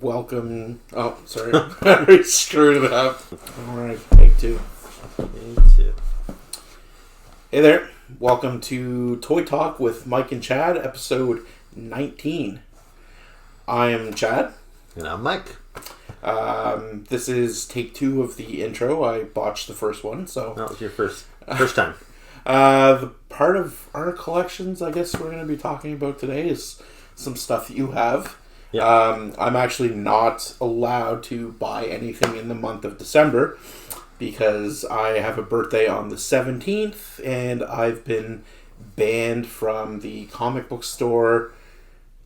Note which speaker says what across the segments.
Speaker 1: welcome. Oh, sorry. I screwed it up. Alright, take two. Hey there. Welcome to Toy Talk with Mike and Chad, episode 19. I am Chad.
Speaker 2: And I'm Mike.
Speaker 1: This is take two of the intro. I botched the first one, so...
Speaker 2: That was your first time.
Speaker 1: The part of our collections, I guess, we're going to be talking about today is some stuff that you have. Yeah. I'm actually not allowed to buy anything in the month of December because I have a birthday on the 17th and I've been banned from the comic book store,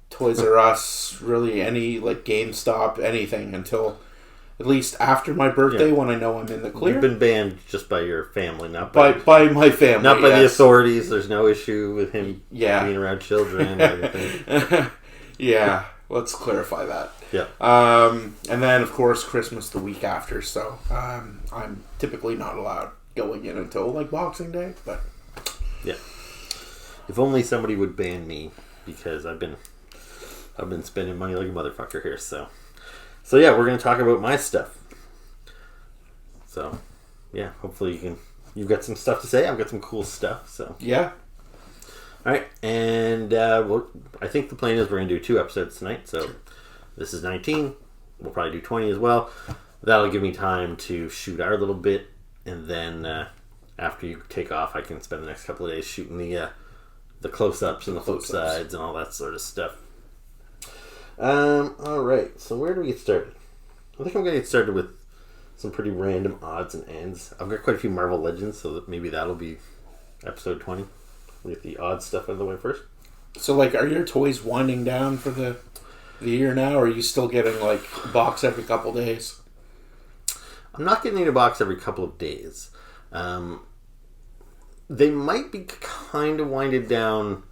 Speaker 1: Toys R Us, really any, like GameStop, anything until at least after my birthday when I know I'm in the clear.
Speaker 2: You've been banned just by your family, not
Speaker 1: by my family.
Speaker 2: Not by the authorities. There's no issue with him being around children or anything.
Speaker 1: Yeah. Let's clarify that.
Speaker 2: Yeah.
Speaker 1: And then, of course, Christmas the week after. So I'm typically not allowed going in until like Boxing Day. But
Speaker 2: yeah, if only somebody would ban me because I've been spending money like a motherfucker here. So yeah, we're gonna talk about my stuff. So yeah, hopefully you've got some stuff to say. I've got some cool stuff. So
Speaker 1: yeah.
Speaker 2: All right, and I think the plan is we're going to do 2 episodes tonight, so this is 19. We'll probably do 20 as well. That'll give me time to shoot our little bit, and then after you take off, I can spend the next couple of days shooting the close-ups and the flip sides and all that sort of stuff. All right, so where do we get started? I think I'm going to get started with some pretty random odds and ends. I've got quite a few Marvel Legends, so that maybe that'll be episode 20. We'll get the odd stuff out of the way first.
Speaker 1: So, like, are your toys winding down for the year now, or are you still getting, like, a box every couple days?
Speaker 2: I'm not getting a box every couple of days. They might be kind of winded down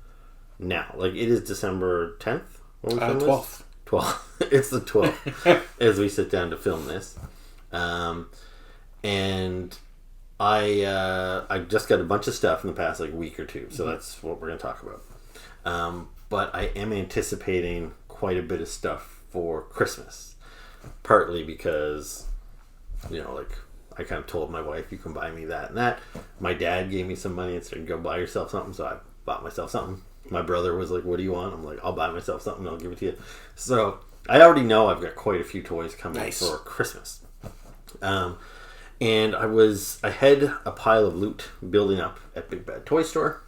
Speaker 2: now. Like, it is December 10th?
Speaker 1: 12th.
Speaker 2: 12th. It's the 12th as we sit down to film this. And I just got a bunch of stuff in the past like week or two, so that's what we're going to talk about. But I am anticipating quite a bit of stuff for Christmas, partly because, like I kind of told my wife, you can buy me that and that. My dad gave me some money and said, go buy yourself something, so I bought myself something. My brother was like, what do you want? I'm like, I'll buy myself something, I'll give it to you. So I already know I've got quite a few toys coming for Christmas. And I had a pile of loot building up at Big Bad Toy Store.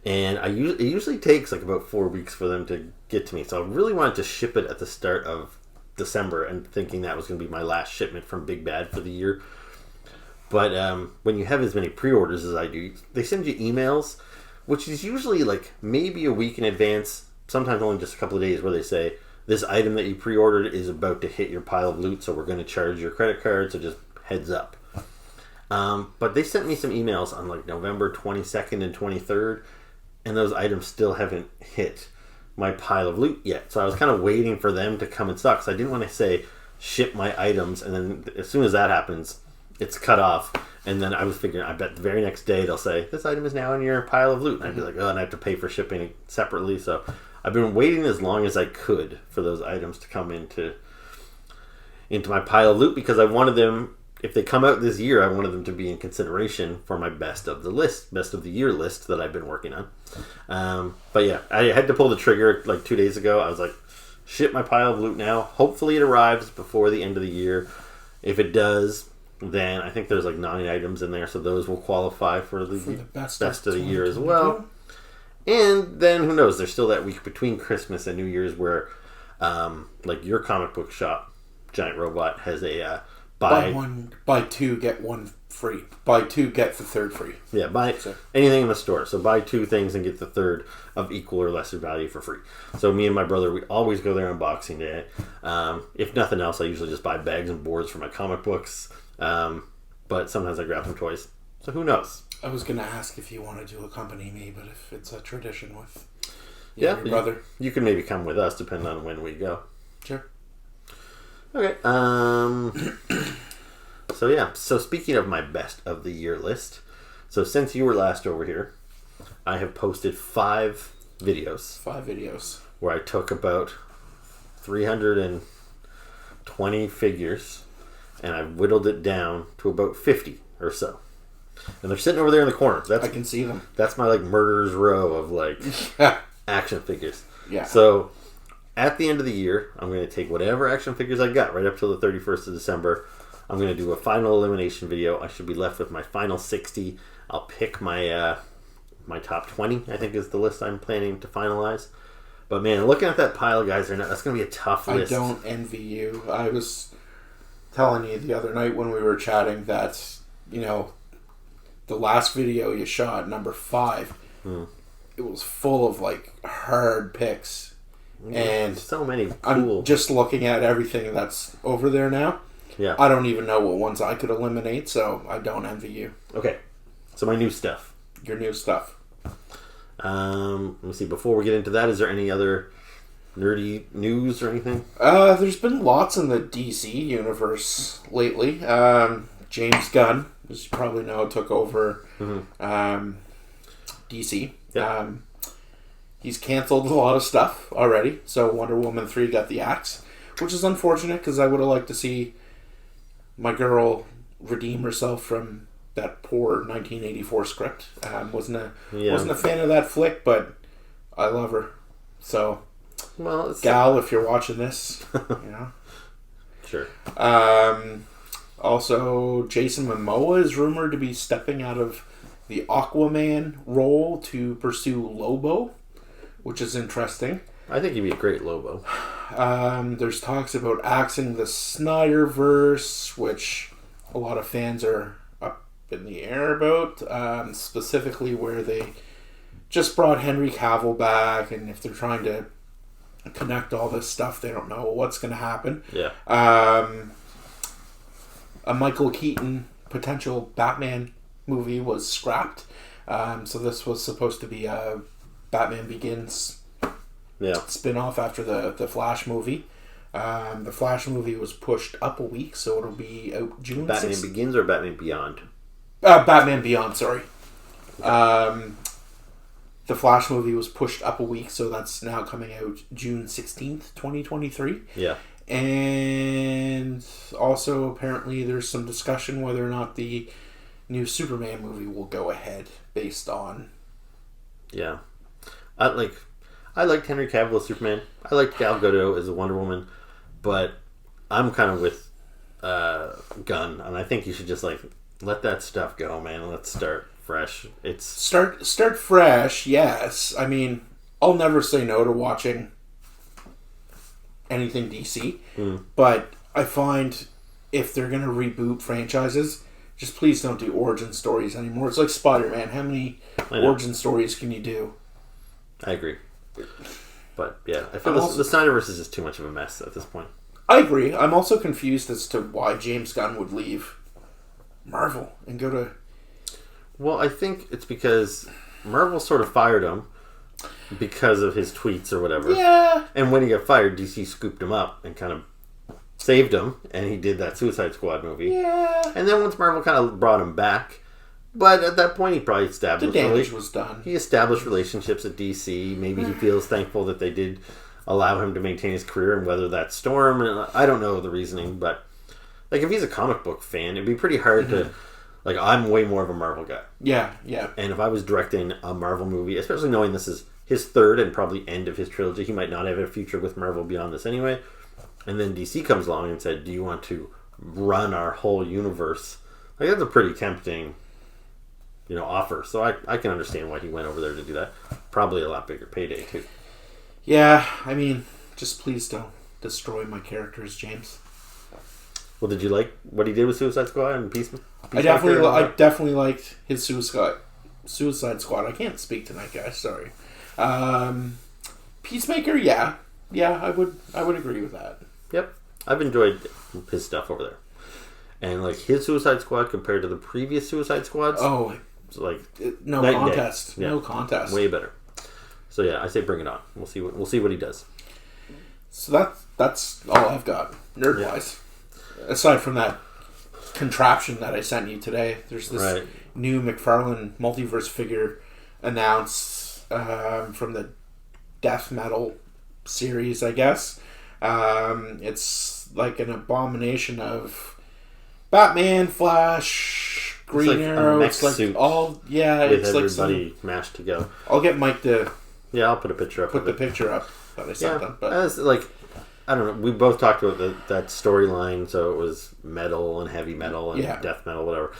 Speaker 2: And it usually takes like about 4 weeks for them to get to me. So I really wanted to ship it at the start of December and thinking that was going to be my last shipment from Big Bad for the year. But when you have as many pre-orders as I do, they send you emails, which is usually like maybe a week in advance, sometimes only just a couple of days, where they say, this item that you pre-ordered is about to hit your pile of loot, so we're going to charge your credit card, so just heads up. But they sent me some emails on like November 22nd and 23rd, and those items still haven't hit my pile of loot yet. So I was kind of waiting for them to come in stock. So I didn't want to say ship my items, and then as soon as that happens, it's cut off. And then I was figuring, I bet the very next day they'll say, this item is now in your pile of loot. And I'd be like, oh, and I have to pay for shipping separately. So I've been waiting as long as I could for those items to come into my pile of loot, because I wanted them, if they come out this year, I wanted them to be in consideration for my best of the year list that I've been working on. But yeah, I had to pull the trigger like 2 days ago. I was like, ship my pile of loot now. Hopefully it arrives before the end of the year. If it does, then I think there's like 9 items in there, so those will qualify for the best of the year as well. And then who knows? There's still that week between Christmas and New Year's where, like your comic book shop, Giant Robot, has a
Speaker 1: buy 2 get 1 free. Buy 2 get the third free.
Speaker 2: Yeah, buy anything in the store. So buy 2 things and get the third of equal or lesser value for free. So me and my brother, we always go there on Boxing Day. If nothing else, I usually just buy bags and boards for my comic books. But sometimes I grab some toys. So who knows?
Speaker 1: I was going to ask if you wanted to accompany me, but if it's a tradition with your brother.
Speaker 2: You can maybe come with us depending on when we go.
Speaker 1: Sure.
Speaker 2: Okay. So speaking of my best of the year list, so since you were last over here, I have posted 5 videos.
Speaker 1: 5 videos.
Speaker 2: Where I took about 300 and 20 figures, and I've whittled it down to about 50 or so. And they're sitting over there in the corner.
Speaker 1: I can see them.
Speaker 2: That's my, like, murderer's row of, like, action figures.
Speaker 1: Yeah.
Speaker 2: So, at the end of the year, I'm going to take whatever action figures I got right up till the 31st of December. I'm going to do a final elimination video. I should be left with my final 60. I'll pick my my top 20, I think is the list I'm planning to finalize. But man, looking at that pile of guys right now, that's going to be a tough list.
Speaker 1: I don't envy you. I was telling you the other night when we were chatting that, you know, the last video you shot, number 5, it was full of, like, hard picks. And
Speaker 2: so many cool.
Speaker 1: I'm just looking at everything that's over there now.
Speaker 2: Yeah.
Speaker 1: I don't even know what ones I could eliminate, so I don't envy you.
Speaker 2: Okay. So my new stuff.
Speaker 1: Your new stuff.
Speaker 2: Let me see. Before we get into that, is there any other nerdy news or anything?
Speaker 1: There's been lots in the DC universe lately. James Gunn, as you probably know, took over DC.
Speaker 2: Yep.
Speaker 1: He's canceled a lot of stuff already. So Wonder Woman 3 got the axe, which is unfortunate because I would have liked to see my girl redeem herself from that poor 1984 script. Wasn't a fan of that flick, but I love her. So,
Speaker 2: well,
Speaker 1: gal, if you're watching this, you know.
Speaker 2: Sure.
Speaker 1: Also, Jason Momoa is rumored to be stepping out of the Aquaman role to pursue Lobo, which is interesting.
Speaker 2: I think he'd be a great Lobo.
Speaker 1: There's talks about axing the Snyderverse, which a lot of fans are up in the air about, specifically where they just brought Henry Cavill back, and if they're trying to connect all this stuff, they don't know what's going to happen.
Speaker 2: Yeah.
Speaker 1: A Michael Keaton potential Batman movie was scrapped. So this was supposed to be a Batman Begins spin-off after the Flash movie. The Flash movie was pushed up a week, so it'll be out June 6th.
Speaker 2: Batman Begins or Batman Beyond?
Speaker 1: Batman Beyond, sorry. The Flash movie was pushed up a week, so that's now coming out June 16th, 2023.
Speaker 2: Yeah.
Speaker 1: And also, apparently, there's some discussion whether or not the new Superman movie will go ahead based on...
Speaker 2: Yeah. I liked Henry Cavill as Superman. I liked Gal Gadot as a Wonder Woman. But I'm kind of with Gunn, and I think you should just, like, let that stuff go, man. Let's start fresh. It's
Speaker 1: Start fresh, yes. I mean, I'll never say no to watching anything DC, but I find if they're going to reboot franchises, just please don't do origin stories anymore. It's like Spider-Man. How many origin stories can you do?
Speaker 2: I agree. But, yeah, I feel the Snyderverse is just too much of a mess at this point.
Speaker 1: I agree. I'm also confused as to why James Gunn would leave Marvel and go to...
Speaker 2: Well, I think it's because Marvel sort of fired him because of his tweets or whatever.
Speaker 1: Yeah.
Speaker 2: And when he got fired, DC scooped him up and kind of saved him, and he did that Suicide Squad movie.
Speaker 1: Yeah.
Speaker 2: And then once Marvel kind of brought him back, but at that point he probably established...
Speaker 1: The damage was done.
Speaker 2: He established relationships at DC. Maybe he feels thankful that they did allow him to maintain his career and weather that storm. And I don't know the reasoning, but like if he's a comic book fan, it'd be pretty hard to... Like, I'm way more of a Marvel guy.
Speaker 1: Yeah, yeah.
Speaker 2: And if I was directing a Marvel movie, especially knowing this is his third and probably end of his trilogy, he might not have a future with Marvel beyond this anyway. And then DC comes along and said, do you want to run our whole universe? Like, that's a pretty tempting, offer. So I can understand why he went over there to do that. Probably a lot bigger payday, too.
Speaker 1: Yeah, I mean, just please don't destroy my characters, James.
Speaker 2: Well, did you like what he did with Suicide Squad and Peacemaker?
Speaker 1: I definitely liked his Suicide Squad. I can't speak tonight, guys. Sorry. Peacemaker, yeah, I would agree with that.
Speaker 2: Yep, I've enjoyed his stuff over there, and like his Suicide Squad compared to the previous Suicide Squads.
Speaker 1: Oh,
Speaker 2: it's like
Speaker 1: no contest, no contest,
Speaker 2: way better. So yeah, I say bring it on. We'll see what he does.
Speaker 1: So that's all I've got nerd wise. Aside from that contraption that I sent you today, there's this new McFarlane multiverse figure announced from the Death Metal series, I guess. It's like an abomination of Batman, Flash, Green Arrow. It's like all
Speaker 2: with
Speaker 1: it's like
Speaker 2: everybody mashed together.
Speaker 1: I'll get Mike to
Speaker 2: I'll put a picture up.
Speaker 1: Put the picture up that I sent them. But
Speaker 2: it's like, I don't know. We both talked about that storyline, so it was metal and heavy metal and death metal, whatever.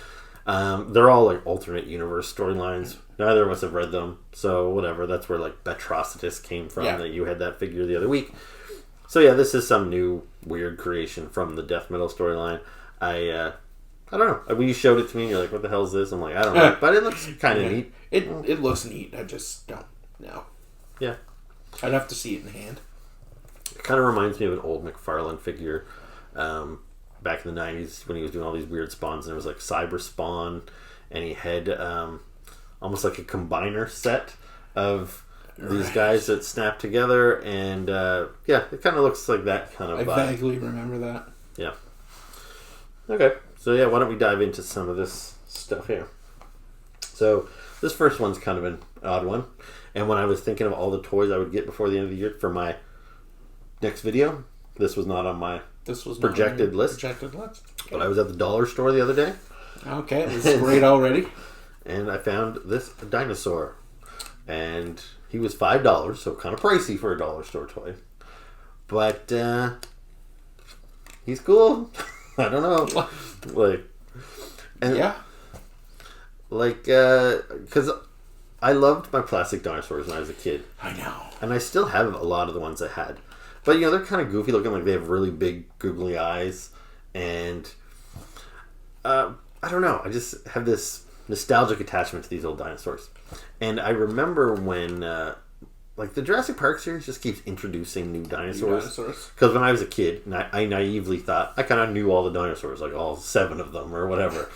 Speaker 2: They're all like alternate universe storylines. Neither of us have read them, so whatever. That's where like Betrocitus came from. That you had that figure the other week. So yeah, this is some new weird creation from the death metal storyline. I don't know. When you showed it to me, you're like, "What the hell is this?" I'm like, "I don't know," but it looks kind of neat.
Speaker 1: It looks neat. I just don't know.
Speaker 2: Yeah,
Speaker 1: I'd have to see it in hand.
Speaker 2: It kind of reminds me of an old McFarlane figure back in the 90s when he was doing all these weird spawns. And there was like Cyber Spawn, and he had almost like a combiner set of these guys that snap together. And it kind of looks like that kind of vibe.
Speaker 1: I vaguely remember that.
Speaker 2: Yeah. Okay. So yeah, why don't we dive into some of this stuff here? So this first one's kind of an odd one. And when I was thinking of all the toys I would get before the end of the year for my next video, this was not on my projected list.
Speaker 1: Okay.
Speaker 2: But I was at the dollar store the other day.
Speaker 1: Okay, this is great already.
Speaker 2: And I found this dinosaur. And he was $5, so kind of pricey for a dollar store toy. But he's cool. I don't know. Because I loved my plastic dinosaurs when I was a kid.
Speaker 1: I know.
Speaker 2: And I still have a lot of the ones I had. But, they're kind of goofy looking. Like, they have really big, googly eyes. And, I don't know. I just have this nostalgic attachment to these old dinosaurs. And I remember when, the Jurassic Park series just keeps introducing new dinosaurs. Because when I was a kid, I naively thought, I kind of knew all the dinosaurs, like all 7 of them or whatever.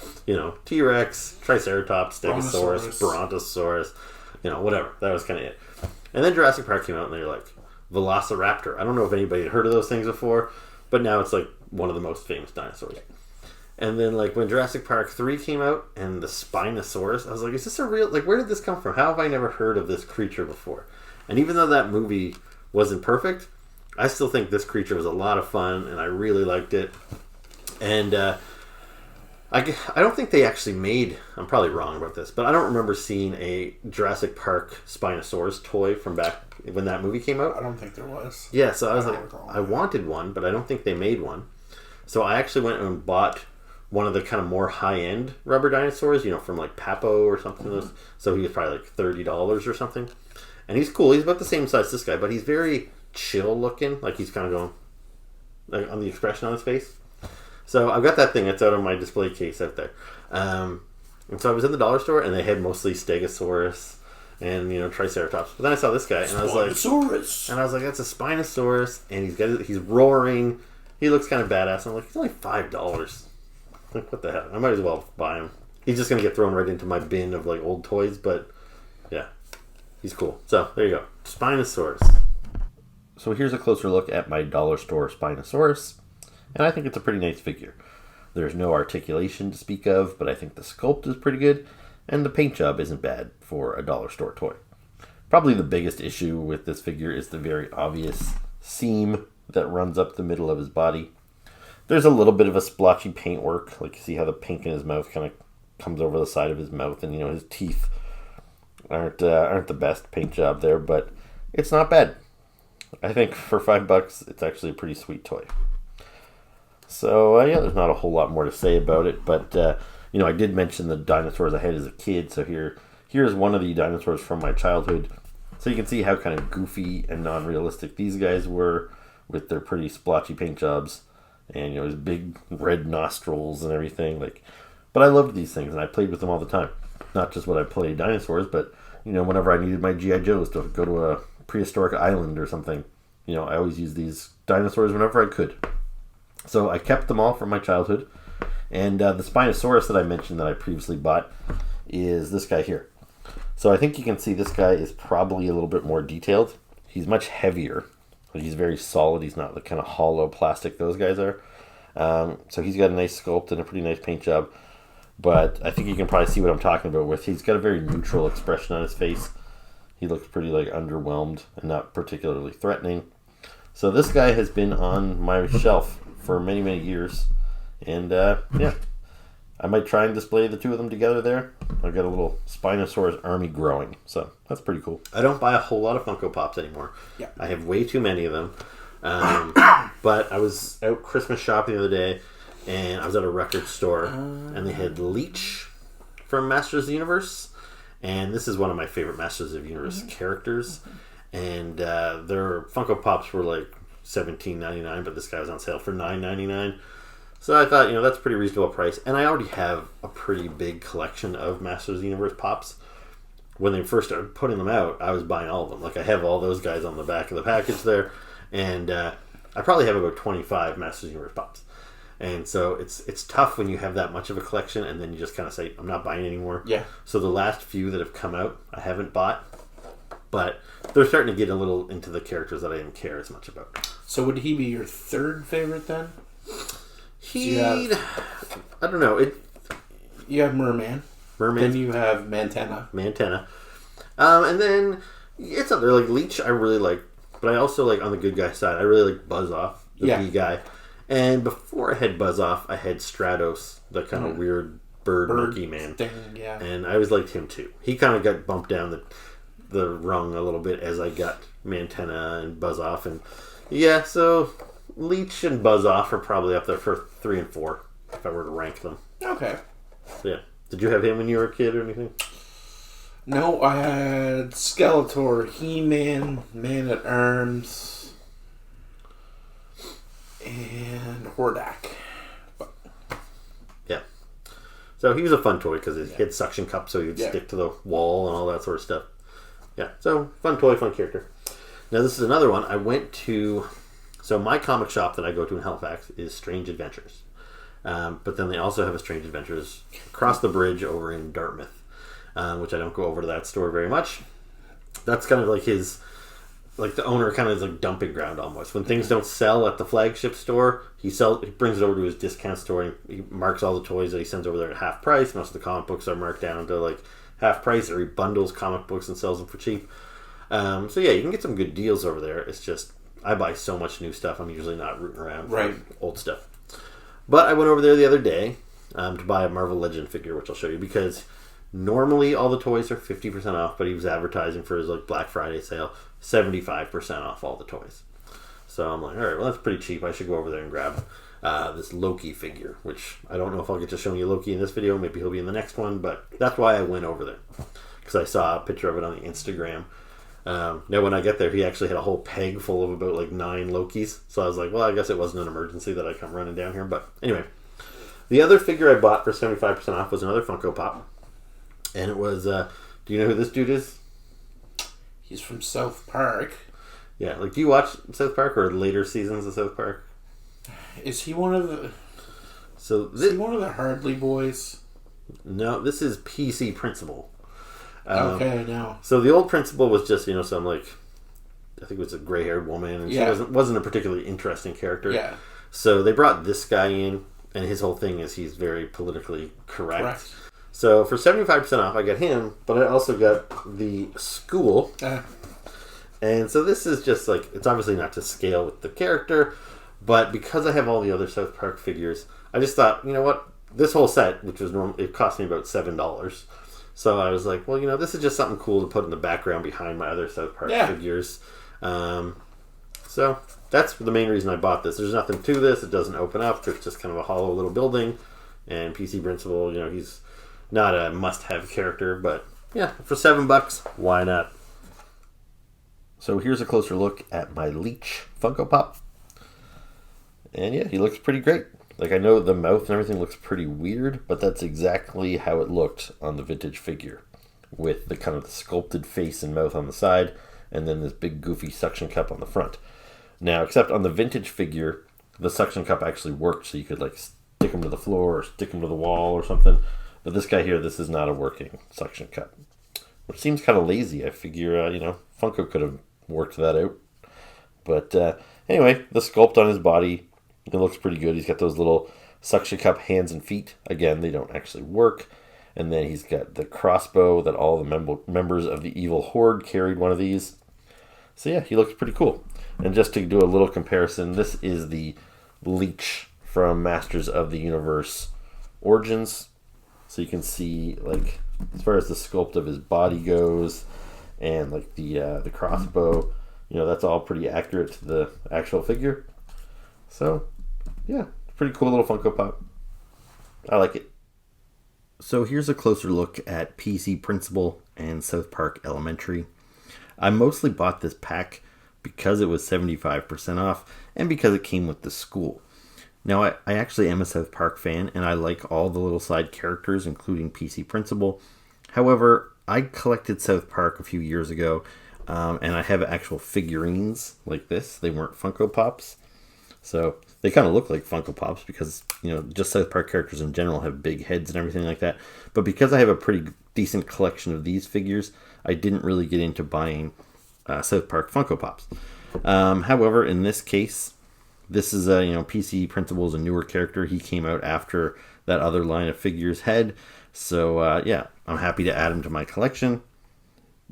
Speaker 2: T-Rex, Triceratops, Stegosaurus, Brontosaurus, whatever. That was kind of it. And then Jurassic Park came out and they're like, Velociraptor. I don't know if anybody had heard of those things before, but now it's like one of the most famous dinosaurs. And then when Jurassic Park 3 came out and the Spinosaurus, I was like, is this a real, where did this come from? How have I never heard of this creature before? And even though that movie wasn't perfect, I still think this creature was a lot of fun and I really liked it. And I don't think they actually made, I'm probably wrong about this, but I don't remember seeing a Jurassic Park Spinosaurus toy from back when that movie came out.
Speaker 1: I don't think there was.
Speaker 2: Yeah, so I was I wanted one, but I don't think they made one. So I actually went and bought one of the kind of more high-end rubber dinosaurs, from Papo or something. Mm-hmm. So he was probably $30 or something. And he's cool. He's about the same size as this guy, but he's very chill looking. He's kind of going on the expression on his face. So I've got that thing that's out on my display case out there. And so I was in the dollar store and they had mostly Stegosaurus and Triceratops. But then I saw this guy and I was like, that's a Spinosaurus, and he's roaring. He looks kind of badass. I'm like, he's only $5. What the hell? I might as well buy him. He's just gonna get thrown right into my bin of old toys, but yeah, he's cool. So there you go, Spinosaurus. So here's a closer look at my dollar store Spinosaurus. And I think it's a pretty nice figure. There's no articulation to speak of, but I think the sculpt is pretty good, and the paint job isn't bad for a dollar store toy. Probably the biggest issue with this figure is the very obvious seam that runs up the middle of his body. There's a little bit of a splotchy paintwork, you see how the pink in his mouth kind of comes over the side of his mouth, and his teeth aren't the best paint job there, but it's not bad. I think for $5, it's actually a pretty sweet toy. So, there's not a whole lot more to say about it, but, I did mention the dinosaurs I had as a kid, so here's one of the dinosaurs from my childhood. So you can see how kind of goofy and non-realistic these guys were with their pretty splotchy paint jobs and, his big red nostrils and everything. But I loved these things, and I played with them all the time. Not just when I played dinosaurs, but, whenever I needed my G.I. Joes to go to a prehistoric island or something, I always used these dinosaurs whenever I could. So I kept them all from my childhood. And the Spinosaurus that I mentioned that I previously bought is this guy here. So I think you can see this guy is probably a little bit more detailed. He's much heavier. He's very solid. He's not the kind of hollow plastic those guys are. So he's got a nice sculpt and a pretty nice paint job. But I think you can probably see what I'm talking about with. He's got a very neutral expression on his face. He looks pretty underwhelmed and not particularly threatening. So this guy has been on my shelf for many, many years. And, yeah. I might try and display the two of them together there. I've got a little Spinosaurus army growing, so that's pretty cool. I don't buy a whole lot of Funko Pops anymore.
Speaker 1: Yeah.
Speaker 2: I have way too many of them. But I was out Christmas shopping the other day, and I was at a record store, and they had Leech from Masters of the Universe. And this is one of my favorite Masters of the Universe characters. And their Funko Pops were like $17.99, but this guy was on sale for $9.99. So I thought, that's a pretty reasonable price. And I already have a pretty big collection of Masters of the Universe Pops. When they first started putting them out, I was buying all of them. Like, I have all those guys on the back of the package there. And I probably have about 25 Masters of the Universe Pops. And so it's tough when you have that much of a collection and then you just kind of say, I'm not buying anymore.
Speaker 1: Yeah.
Speaker 2: So the last few that have come out, I haven't bought. But they're starting to get a little into the characters that I didn't care as much about.
Speaker 1: So would he be your third favorite then?
Speaker 2: I don't know.
Speaker 1: You have Merman. Then you have Mantena.
Speaker 2: And then it's up there. Like Leech, I really like. But I also like, on the good guy side, I really like Buzz Off, the B guy. And before I had Buzz Off, I had Stratos, the kind of weird bird monkey man.
Speaker 1: Thing, yeah.
Speaker 2: And I always liked him too. He kind of got bumped down the rung a little bit as I got Mantena and Buzz Off. And yeah, so Leech and Buzz Off are probably up there for 3 and 4 if I were to rank them.
Speaker 1: Okay.
Speaker 2: So yeah. Did you have him when you were a kid or anything?
Speaker 1: No, I had Skeletor, He-Man, Man-at-Arms, and Hordak.
Speaker 2: Yeah. So he was a fun toy because he had suction cups so he would stick to the wall and all that sort of stuff. Yeah, so fun toy, fun character. Now this is another one. I went to... So my comic shop that I go to in Halifax is Strange Adventures. But then they also have a Strange Adventures across the bridge over in Dartmouth, which I don't go over to that store very much. That's kind of like his... Like the owner kind of is like dumping ground almost. When things don't sell at the flagship store, he brings it over to his discount store and he marks all the toys that he sends over there at half price. Most of the comic books are marked down to like half price, or he bundles comic books and sells them for cheap. So yeah, you can get some good deals over there. It's just I buy so much new stuff. I'm usually not rooting around for old stuff. But I went over there the other day to buy a Marvel Legend figure, which I'll show you, because normally all the toys are 50% off, but he was advertising for his like Black Friday sale 75% off all the toys. So I'm like, all right, well that's pretty cheap. I should go over there and grab this Loki figure, which I don't know if I'll get to showing you Loki in this video. Maybe he'll be in the next one, but that's why I went over there, because I saw a picture of it on the Instagram. Now when I get there, he actually had a whole peg full of about like 9 Lokis. So I was like, well, I guess it wasn't an emergency that I come running down here. But anyway, the other figure I bought for 75% off was another Funko Pop. And it was, do you know who this dude is?
Speaker 1: He's from South Park.
Speaker 2: Yeah, like, do you watch South Park or later seasons of South Park?
Speaker 1: Is he one of the... is he one of the Hardly Boys?
Speaker 2: No, this is PC Principal.
Speaker 1: Okay, now.
Speaker 2: So the old Principal was just, some like, I think it was a gray-haired woman, and she wasn't a particularly interesting character.
Speaker 1: Yeah.
Speaker 2: So they brought this guy in, and his whole thing is he's very politically correct. So for 75% off, I got him, but I also got the School. And so this is just like, it's obviously not to scale with the character, but because I have all the other South Park figures, I just thought, you know what, this whole set, which was it cost me about $7. So I was like, well, this is just something cool to put in the background behind my other South Park figures. So that's the main reason I bought this. There's nothing to this. It doesn't open up. It's just kind of a hollow little building. And PC Principal, he's not a must-have character, but yeah, for $7, why not? So here's a closer look at my Leech Funko Pop. And yeah, he looks pretty great. Like, I know the mouth and everything looks pretty weird, but that's exactly how it looked on the vintage figure, with the kind of the sculpted face and mouth on the side, and then this big goofy suction cup on the front. Now, except on the vintage figure, the suction cup actually worked, so you could like stick him to the floor or stick him to the wall or something. But this guy here, this is not a working suction cup, which seems kind of lazy. I figure, Funko could have worked that out. But anyway, the sculpt on his body, it looks pretty good. He's got those little suction cup hands and feet. Again, they don't actually work. And then he's got the crossbow that all the members of the evil horde carried one of these. So yeah, he looks pretty cool. And just to do a little comparison, this is the Leech from Masters of the Universe Origins. So you can see, like, as far as the sculpt of his body goes, and like the crossbow, that's all pretty accurate to the actual figure. So, yeah, pretty cool little Funko Pop. I like it. So here's a closer look at PC Principal and South Park Elementary. I mostly bought this pack because it was 75% off and because it came with the school. Now, I actually am a South Park fan, and I like all the little side characters, including PC Principal. However, I collected South Park a few years ago, and I have actual figurines like this. They weren't Funko Pops. So they kind of look like Funko Pops because, just South Park characters in general have big heads and everything like that. But because I have a pretty decent collection of these figures, I didn't really get into buying South Park Funko Pops. However, in this case, this is PC Principal is a newer character. He came out after that other line of figures had. So I'm happy to add him to my collection.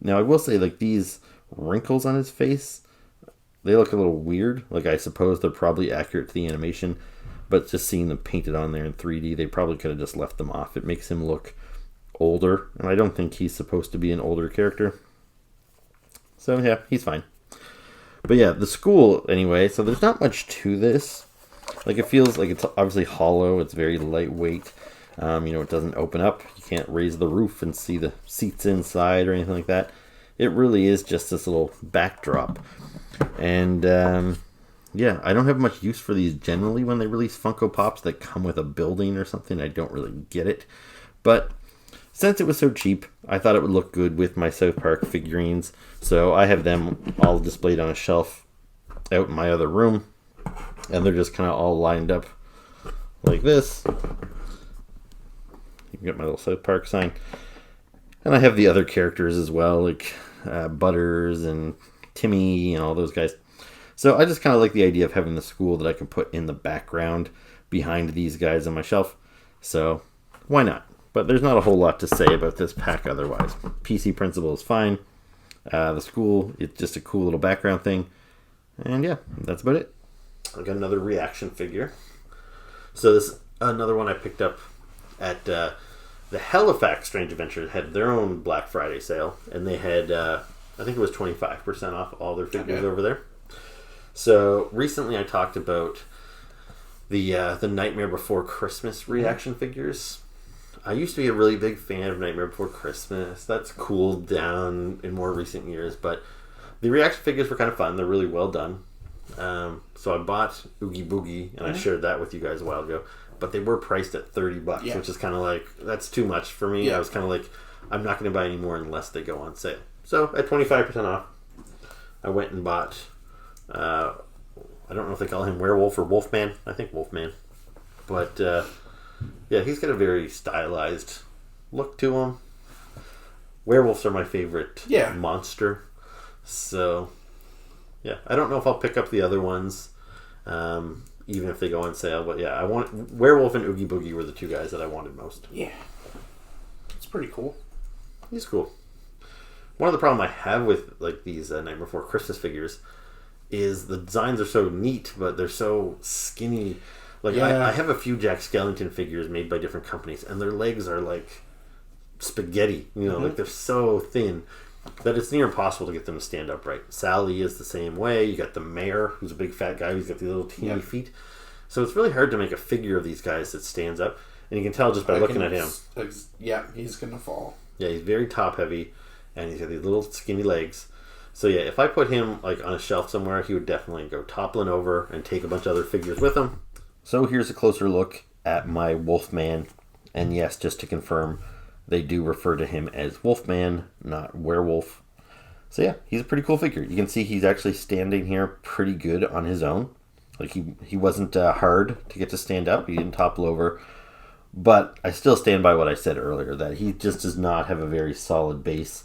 Speaker 2: Now I will say, like, these wrinkles on his face, they look a little weird. Like, I suppose they're probably accurate to the animation, but just seeing them painted on there in 3D, they probably could have just left them off. It makes him look older, and I don't think he's supposed to be an older character. So yeah, he's fine. But yeah, the school, anyway, so there's not much to this. Like, it feels like it's obviously hollow, it's very lightweight. It doesn't open up. You can't raise the roof and see the seats inside or anything like that. It really is just this little backdrop. And, I don't have much use for these generally when they release Funko Pops that come with a building or something. I don't really get it. But since it was so cheap, I thought it would look good with my South Park figurines. So I have them all displayed on a shelf out in my other room. And they're just kind of all lined up like this. You can get my little South Park sign. And I have the other characters as well, like Butters and Timmy and all those guys. So I just kind of like the idea of having the school that I can put in the background behind these guys on my shelf. So why not? But there's not a whole lot to say about this pack otherwise. PC Principal is fine. The school, it's just a cool little background thing. And yeah, that's about it. I got another reaction figure. So this another one I picked up at the Halifax Strange Adventures had their own Black Friday sale, and they had I think it was 25% off all their figures over there. So recently I talked about the Nightmare Before Christmas reaction figures. I used to be a really big fan of Nightmare Before Christmas. That's cooled down in more recent years, but the reaction figures were kind of fun. They're really well done. So I bought Oogie Boogie, and I shared that with you guys a while ago. But they were priced at $30, which is kind of like, that's too much for me. I was kind of like, I'm not going to buy any more unless they go on sale. So at 25% off, I went and bought, I don't know if they call him Werewolf or Wolfman. I think Wolfman. But he's got a very stylized look to him. Werewolves are my favorite monster. So, yeah, I don't know if I'll pick up the other ones, even if they go on sale. But yeah, I want Werewolf and Oogie Boogie were the two guys that I wanted most.
Speaker 1: Yeah, it's pretty cool.
Speaker 2: He's cool. One of the problems I have with like these Night Before Christmas figures is the designs are so neat, but they're so skinny. Like I have a few Jack Skellington figures made by different companies, and their legs are like spaghetti. Like they're so thin that it's near impossible to get them to stand upright. Sally is the same way. You got the mayor, who's a big fat guy who's got these little teeny feet. So it's really hard to make a figure of these guys that stands up, and you can tell just by looking at him.
Speaker 1: He's gonna fall.
Speaker 2: Yeah, he's very top heavy, and he's got these little skinny legs. So yeah, if I put him like on a shelf somewhere, he would definitely go toppling over and take a bunch of other figures with him. So here's a closer look at my Wolfman, and yes, just to confirm, they do refer to him as Wolfman, not Werewolf. So yeah, he's a pretty cool figure. You can see he's actually standing here pretty good on his own. Like he wasn't hard to get to stand up. He didn't topple over. But I still stand by what I said earlier, that he just does not have a very solid base.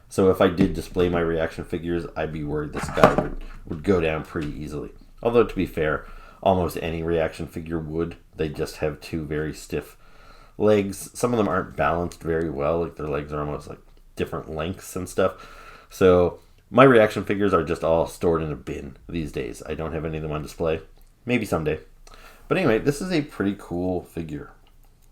Speaker 2: So if I did display my reaction figures, I'd be worried this guy would go down pretty easily. Although, to be fair, almost any reaction figure would. They just have two very stiff legs. Some of them aren't balanced very well. Like their legs are almost like different lengths and stuff. So My reaction figures are just all stored in a bin these days. I don't have any of them on display. Maybe someday. But anyway, this is a pretty cool figure.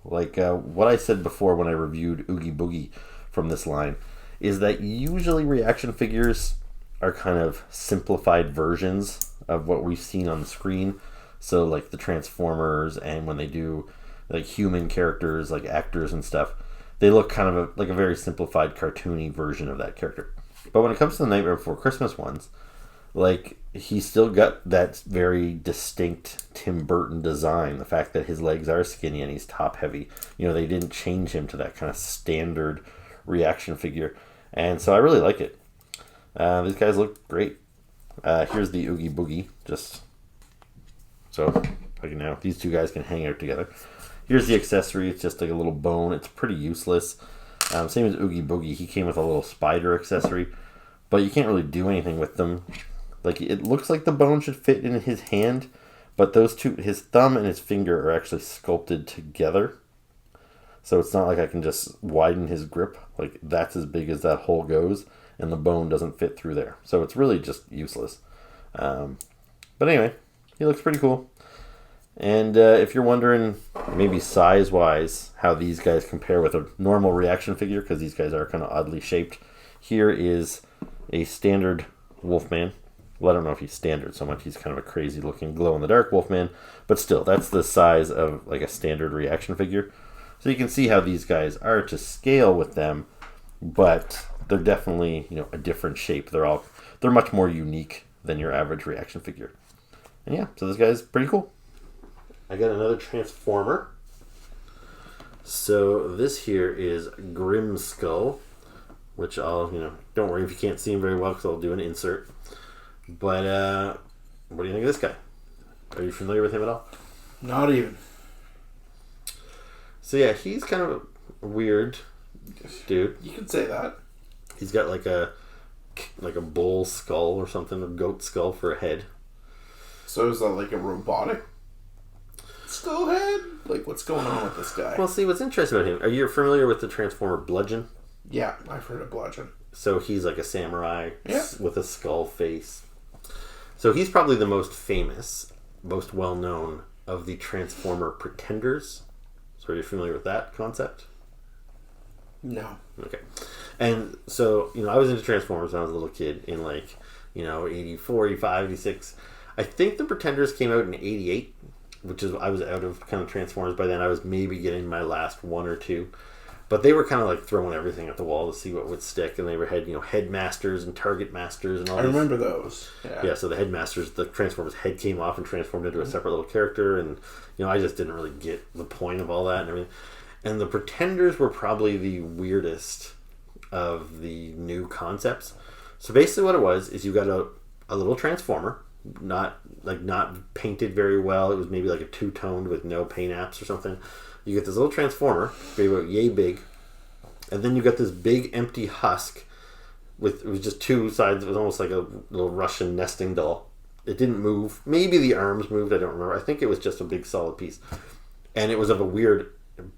Speaker 2: Like what I said before when I reviewed Oogie Boogie from this line, is that usually reaction figures are kind of simplified versions of what we've seen on the screen. So like the Transformers, and when they do like human characters, like actors and stuff, they look kind of like a very simplified cartoony version of that character. But when it comes to the Nightmare Before Christmas ones, like he's still got that very distinct Tim Burton design. The fact that his legs are skinny and he's top heavy. You know, they didn't change him to that kind of standard reaction figure. And so I really like it. These guys look great. Here's the Oogie Boogie, just so I can now, these two guys can hang out together. Here's the accessory. It's just like a little bone. It's pretty useless. Same as Oogie Boogie. He came with a little spider accessory, but you can't really do anything with them. Like, it looks like the bone should fit in his hand, but those two, his thumb and his finger, are actually sculpted together. So it's not like I can just widen his grip. Like, that's as big as that hole goes, and the bone doesn't fit through there. So it's really just useless. But anyway, he looks pretty cool. And if you're wondering, maybe size-wise, how these guys compare with a normal reaction figure, because these guys are kind of oddly shaped, here is a standard Wolfman. Well, I don't know if he's standard so much. He's kind of a crazy-looking glow-in-the-dark Wolfman. But still, that's the size of like a standard reaction figure. So you can see how these guys are to scale with them, but they're definitely, you know, a different shape. They're much more unique than your average reaction figure. And yeah, so this guy's pretty cool. I got another Transformer. So this here is Grimskull, which I'll, don't worry if you can't see him very well because I'll do an insert. But what do you think of this guy? Are you familiar with him at all?
Speaker 1: Not even.
Speaker 2: So yeah, he's kind of a weird dude.
Speaker 1: You could say that.
Speaker 2: He's got like a bull skull or something, a goat skull for a head.
Speaker 1: So is that like a robotic skull head? Like, what's going on with this guy?
Speaker 2: Well, see, what's interesting about him, are you familiar with the Transformer Bludgeon?
Speaker 1: Yeah, I've heard of Bludgeon.
Speaker 2: So he's like a samurai with a skull face. So he's probably the most famous, most well-known of the Transformer Pretenders. So are you familiar with that concept?
Speaker 1: No.
Speaker 2: Okay. And so, I was into Transformers when I was a little kid in 84, 85, 86. I think the Pretenders came out in 88, which is, I was out of kind of Transformers by then. I was maybe getting my last one or two. But they were kind of like throwing everything at the wall to see what would stick. And they had, Headmasters and Target Masters and all that.
Speaker 1: I remember those.
Speaker 2: Yeah, so the Headmasters, the Transformers head came off and transformed into a separate little character. And, I just didn't really get the point of all that and everything. And the Pretenders were probably the weirdest of the new concepts. So basically what it was is you got a little Transformer, not painted very well. It was maybe like a two-toned with no paint apps or something. You get this little Transformer, maybe about yay big, and then you got this big empty husk it was just two sides. It was almost like a little Russian nesting doll. It didn't move. Maybe the arms moved. I don't remember. I think it was just a big solid piece, and it was of a weird,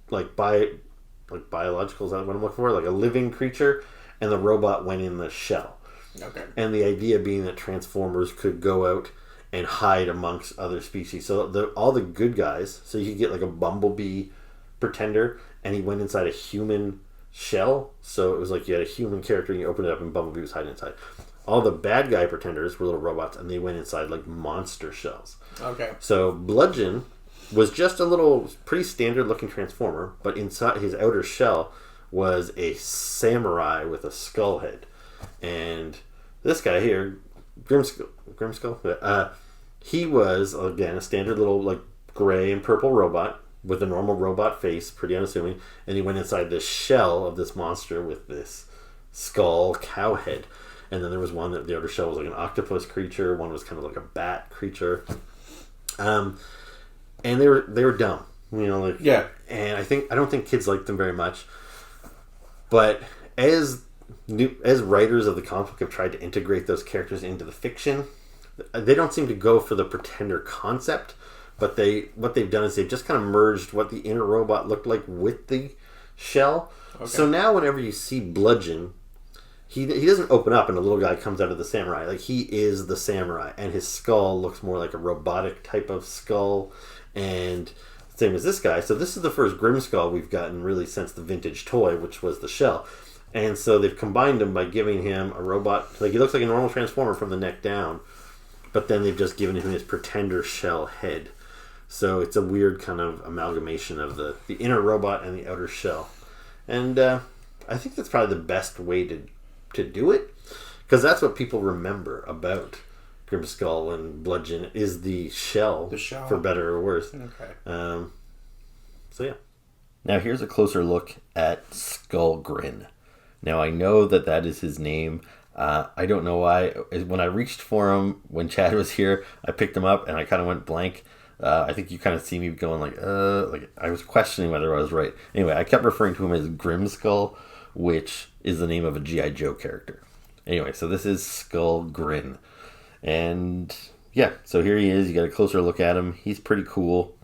Speaker 2: biological. Is that what I'm looking for? Like a living creature, and the robot went in the shell.
Speaker 1: Okay.
Speaker 2: And the idea being that Transformers could go out and hide amongst other species. So all the good guys, so you could get like a Bumblebee Pretender, and he went inside a human shell. So it was like you had a human character and you opened it up and Bumblebee was hiding inside. All the bad guy Pretenders were little robots, and they went inside like monster shells.
Speaker 1: Okay.
Speaker 2: So Bludgeon was just a little pretty standard looking Transformer, but inside his outer shell was a samurai with a skull head. And this guy here, Grimskull, he was, again, a standard little like gray and purple robot with a normal robot face, pretty unassuming, and he went inside the shell of this monster with this skull cow head. And then there was one that the outer shell was like an octopus creature, one was kind of like a bat creature. And they were dumb.
Speaker 1: Yeah.
Speaker 2: And I don't think kids liked them very much. But as writers of the comic book have tried to integrate those characters into the fiction, they don't seem to go for the Pretender concept, but what they've done is they've just kind of merged what the inner robot looked like with the shell. Okay. So now whenever you see Bludgeon, he doesn't open up and a little guy comes out of the samurai. Like, he is the samurai, and his skull looks more like a robotic type of skull, and same as this guy. So this is the first Grim Skull we've gotten really since the vintage toy, which was the shell. And so they've combined him by giving him a robot. Like, he looks like a normal Transformer from the neck down, but then they've just given him his Pretender shell head. So it's a weird kind of amalgamation of the inner robot and the outer shell. And I think that's probably the best way to do it, because that's what people remember about Grimskull and Bludgeon is the shell, for better or worse.
Speaker 1: Okay.
Speaker 2: So yeah. Now here's a closer look at SKULLGRIN. Now I know that is his name. I don't know why. When I reached for him when Chad was here, I picked him up and I kind of went blank. I think you kind of see me going like I was questioning whether I was right. Anyway, I kept referring to him as Grimskull, which is the name of a G.I. Joe character. Anyway, so this is SKULLGRIN. And yeah, so here he is. You got a closer look at him. He's pretty cool.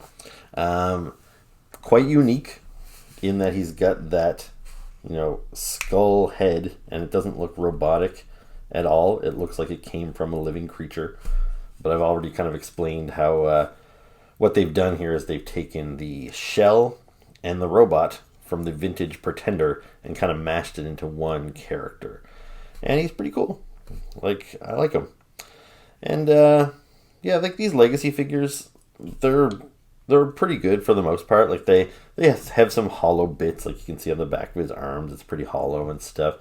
Speaker 2: Quite unique in that he's got that, skull head, and it doesn't look robotic at all. It looks like it came from a living creature. But I've already kind of explained how what they've done here is they've taken the shell and the robot from the vintage Pretender and kind of mashed it into one character. And he's pretty cool. Like, I like him. And yeah, like these legacy figures, they're pretty good for the most part. Like they have some hollow bits, like you can see on the back of his arms. It's pretty hollow and stuff.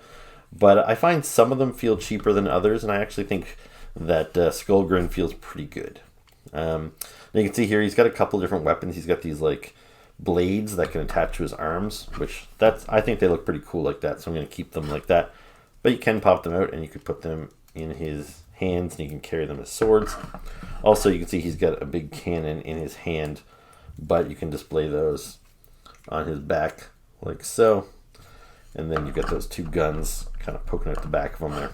Speaker 2: But I find some of them feel cheaper than others, and I actually think that SKULLGRIN feels pretty good. You can see here he's got a couple different weapons. He's got these like blades that can attach to his arms, which I think they look pretty cool like that. So I'm going to keep them like that. But you can pop them out and you could put them in his hands and you can carry them as swords. Also, you can see he's got a big cannon in his hand, but you can display those on his back like so. And then you've got those two guns kind of poking out the back of him there.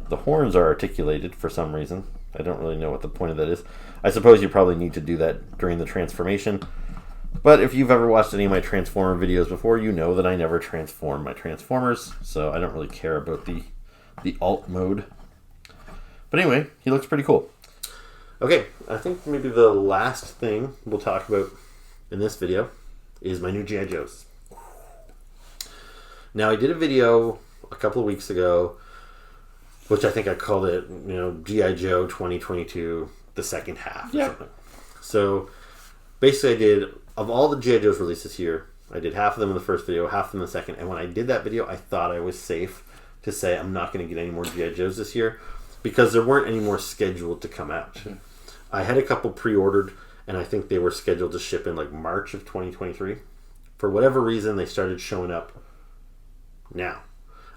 Speaker 2: The horns are articulated for some reason. I don't really know what the point of that is. I suppose you probably need to do that during the transformation. But if you've ever watched any of my Transformer videos before, you know that I never transform my Transformers, so I don't really care about the alt mode. But anyway, he looks pretty cool. Okay, I think maybe the last thing we'll talk about in this video is my new G.I. Joes. Now, I did a video a couple of weeks ago, which I think I called it, G.I. Joe 2022, the second half or something. So basically I did, of all the G.I. Joes released this year, I did half of them in the first video, half of them in the second. And when I did that video, I thought I was safe to say I'm not going to get any more G.I. Joes this year because there weren't any more scheduled to come out. Mm-hmm. I had a couple pre-ordered, and I think they were scheduled to ship in like March of 2023. For whatever reason, they started showing up now.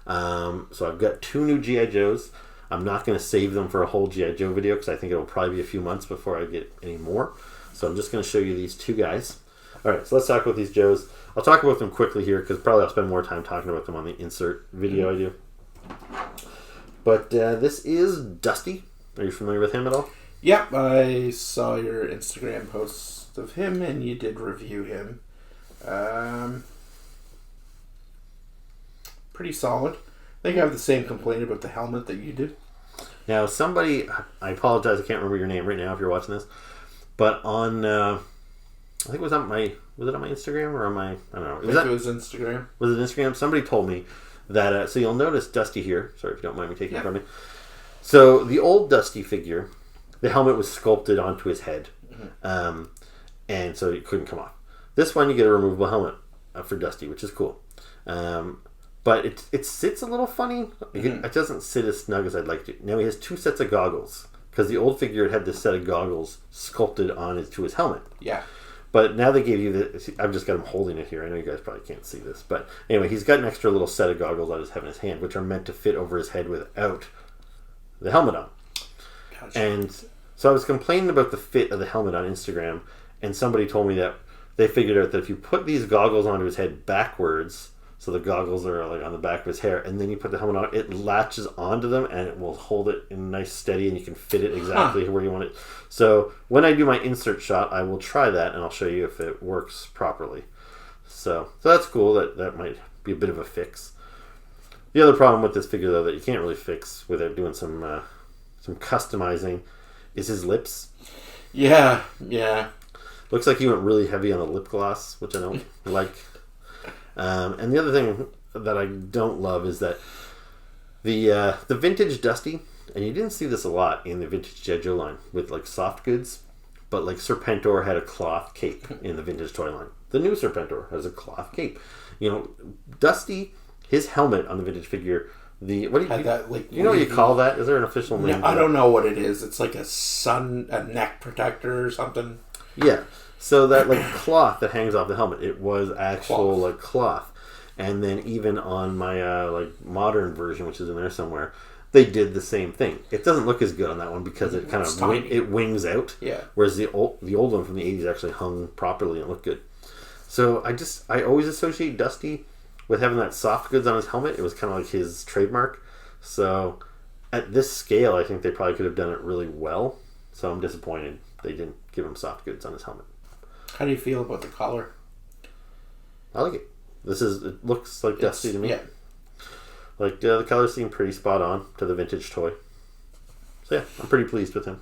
Speaker 2: So I've got 2 new G.I. Joes. I'm not going to save them for a whole G.I. Joe video because I think it'll probably be a few months before I get any more. So I'm just going to show you these 2 guys. Alright, so let's talk about these Joes. I'll talk about them quickly here because probably I'll spend more time talking about them on the insert video I do. But this is Dusty. Are you familiar with him at all?
Speaker 1: Yep, I saw your Instagram post of him and you did review him. Pretty solid. I think I have the same complaint about the helmet that you did.
Speaker 2: Now, somebody, I apologize, I can't remember your name right now if you're watching this, but on, I think it was on my Instagram or on my, I don't know.
Speaker 1: It was Instagram.
Speaker 2: Was it Instagram? Somebody told me that, so you'll notice Dusty here. Sorry if you don't mind me taking it from me. So the old Dusty figure, the helmet was sculpted onto his head, and so it couldn't come off. This one, you get a removable helmet for Dusty, which is cool. But it sits a little funny. It doesn't sit as snug as I'd like to. Now he has 2 sets of goggles because the old figure had this set of goggles sculpted to his helmet.
Speaker 1: Yeah.
Speaker 2: But now they gave you the. I've just got him holding it here. I know you guys probably can't see this, but anyway, he's got an extra little set of goggles I just have in his hand, which are meant to fit over his head without the helmet on. Gotcha. And so I was complaining about the fit of the helmet on Instagram, and somebody told me that they figured out that if you put these goggles onto his head backwards. So the goggles are like on the back of his hair, and then you put the helmet on, it latches onto them, and it will hold it in nice steady, and you can fit it exactly where you want it. So when I do my insert shot, I will try that, and I'll show you if it works properly. So that's cool. That might be a bit of a fix. The other problem with this figure, though, that you can't really fix without doing some customizing is his lips.
Speaker 1: Yeah.
Speaker 2: Looks like he went really heavy on the lip gloss, which I don't like. And the other thing that I don't love is that the vintage Dusty, and you didn't see this a lot in the vintage G.I. Joe line with like soft goods, but like Serpentor had a cloth cape in the vintage toy line. The new Serpentor has a cloth cape. You know, Dusty, his helmet on the vintage figure, what do you know what you call that? Is there an official name?
Speaker 1: No, I don't know what it is. It's like a neck protector or something.
Speaker 2: Yeah. So that like cloth that hangs off the helmet, it was actual like cloth. And then even on my like modern version, which is in there somewhere, they did the same thing. It doesn't look as good on that one because it kind of it wings out.
Speaker 1: Yeah.
Speaker 2: Whereas the old one from the 80s actually hung properly and looked good. So I always associate Dusty with having that soft goods on his helmet. It was kind of like his trademark. So at this scale, I think they probably could have done it really well. So I'm disappointed they didn't give him soft goods on his helmet.
Speaker 1: How do you feel about the collar?
Speaker 2: I like it. It looks like Dusty to me.
Speaker 1: Yeah.
Speaker 2: Like the colors seem pretty spot on to the vintage toy. So yeah, I'm pretty pleased with him.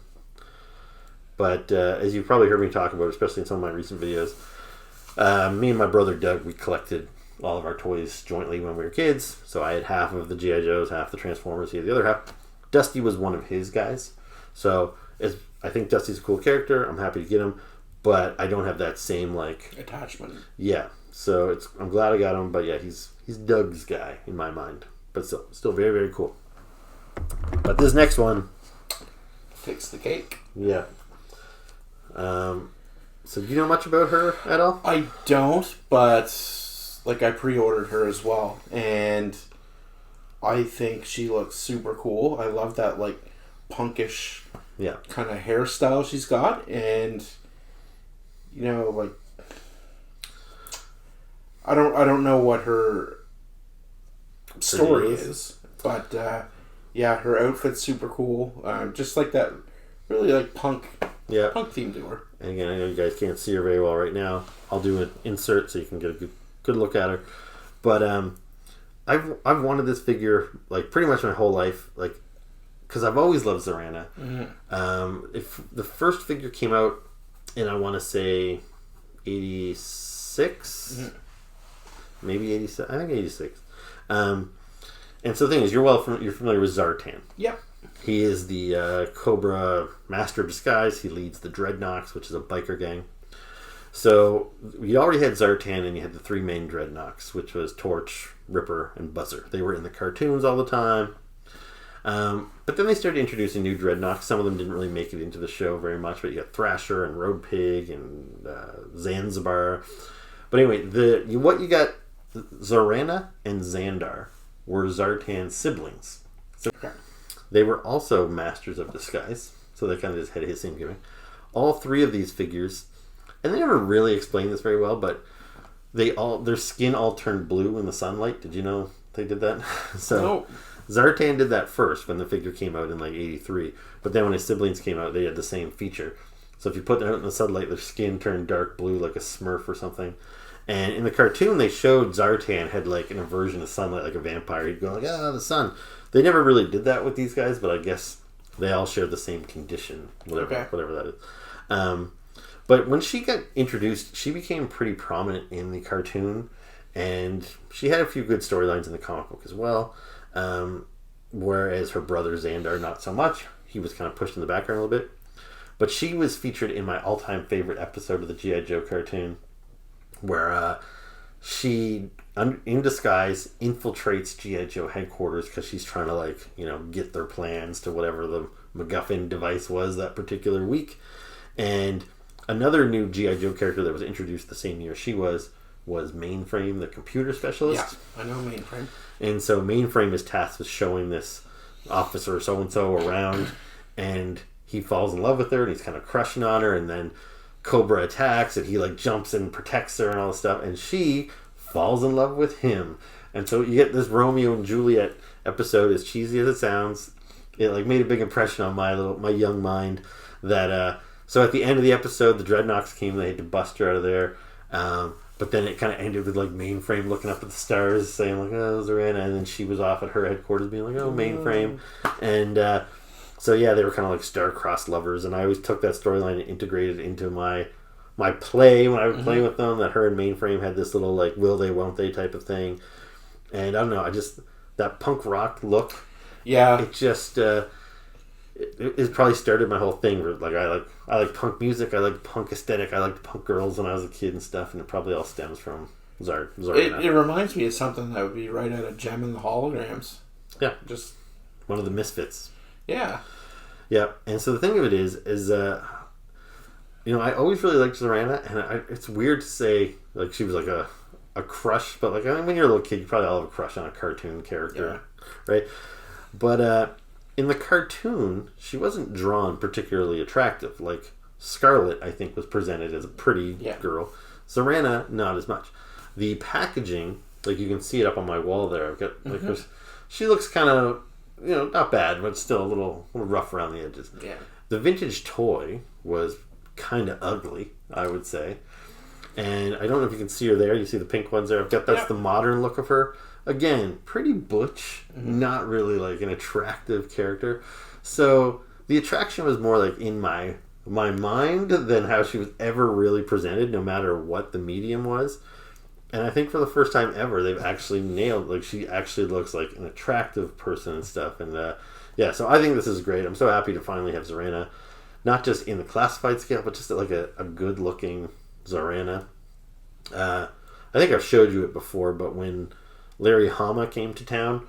Speaker 2: But as you've probably heard me talk about, especially in some of my recent videos, me and my brother Doug, we collected all of our toys jointly when we were kids. So I had half of the G.I. Joes, half the Transformers, he had the other half. Dusty was one of his guys. So I think Dusty's a cool character. I'm happy to get him. But I don't have that same like
Speaker 1: attachment.
Speaker 2: Yeah. So I'm glad I got him, but yeah, he's Doug's guy in my mind. But still very, very cool. But this next one
Speaker 1: takes the cake.
Speaker 2: Yeah. So do you know much about her at all?
Speaker 1: I don't, but like I pre-ordered her as well, and I think she looks super cool. I love that like punkish kind of hairstyle she's got, and you know, like I don't know what her story is, but her outfit's super cool. Just like that, really like punk theme to her.
Speaker 2: And again, I know you guys can't see her very well right now. I'll do an insert so you can get a good look at her. But I've wanted this figure like pretty much my whole life, like because I've always loved Zarana. Mm-hmm. If the first figure came out in I want to say 86. Mm-hmm. Maybe 87. I think 86. And so the thing is, you're familiar with Zartan.
Speaker 1: Yeah.
Speaker 2: He is the Cobra Master of Disguise. He leads the Dreadnoks, which is a biker gang. So you already had Zartan, and you had the three main Dreadnoks, which was Torch, Ripper, and Buzzer. They were in the cartoons all the time. But then they started introducing new Dreadnoks. Some of them didn't really make it into the show very much, but you got Thrasher and Road Pig and Zanzibar. But anyway, what you got, Zarana and Xandar were Zartan's siblings. So they were also Masters of Disguise, so they kind of just had his same gimmick. All three of these figures, and they never really explained this very well, but their skin all turned blue in the sunlight. Did you know they did that? So Zartan did that first when the figure came out in like 83, but then when his siblings came out, they had the same feature. So if you put them out in the sunlight, their skin turned dark blue like a Smurf or something. And in the cartoon, they showed Zartan had like an aversion to sunlight, like a vampire. He'd go like, the sun. They never really did that with these guys, but I guess they all shared the same condition, whatever that is. But when she got introduced, she became pretty prominent in the cartoon, and she had a few good storylines in the comic book as well. Whereas her brother Xandar, not so much. He was kind of pushed in the background a little bit. But she was featured in my all-time favorite episode of the G.I. Joe cartoon, where she, in disguise, infiltrates G.I. Joe headquarters because she's trying to, get their plans to whatever the MacGuffin device was that particular week. And another new G.I. Joe character that was introduced the same year she was Mainframe, the computer specialist.
Speaker 1: Yeah, I know Mainframe.
Speaker 2: And so Mainframe is tasked with showing this officer so-and-so around, and he falls in love with her, and he's kind of crushing on her, and then Cobra attacks, and he jumps and protects her and all this stuff, and she falls in love with him. And so you get this Romeo and Juliet episode, as cheesy as it sounds. It made a big impression on my young mind. That so at the end of the episode, the Dreadnoks came, they had to bust her out of there. But then it kind of ended with like Mainframe looking up at the stars, saying like, "Oh, Zarana," and then she was off at her headquarters, being like, "Oh, Mainframe," and so yeah, they were kind of like star-crossed lovers, and I always took that storyline and integrated into my play when I would play with them. That her and Mainframe had this little like will they, won't they type of thing, and I don't know, I just that punk rock look.
Speaker 1: Yeah,
Speaker 2: it just it probably started my whole thing. Where, like I like punk music, I like punk aesthetic, I liked punk girls when I was a kid and stuff, and it probably all stems from Zarana.
Speaker 1: It reminds me of something that would be right out of Gem and the Holograms.
Speaker 2: Yeah,
Speaker 1: just
Speaker 2: one of the misfits.
Speaker 1: Yeah.
Speaker 2: And so the thing of it is you know, I always really liked Zarana, and it's weird to say like she was like a crush, but like I mean, when you're a little kid, you probably all have a crush on a cartoon character, right? But in the cartoon, she wasn't drawn particularly attractive. Like Scarlet, I think, was presented as a pretty girl. Zarana, not as much. The packaging, like you can see it up on my wall there. I've got like she looks kind of, you know, not bad, but still a little rough around the edges.
Speaker 1: Yeah.
Speaker 2: The vintage toy was kind of ugly, I would say. And I don't know if you can see her there. You see the pink ones there. That's the modern look of her. Again, pretty butch, not really like an attractive character. So the attraction was more like in my mind than how she was ever really presented, no matter what the medium was. And I think for the first time ever, they've actually nailed, like, she actually looks like an attractive person and stuff. And so I think this is great. I'm so happy to finally have Zarana, not just in the classified scale, but just like a good looking Zarana. I think I've showed you it before, but when Larry Hama came to town,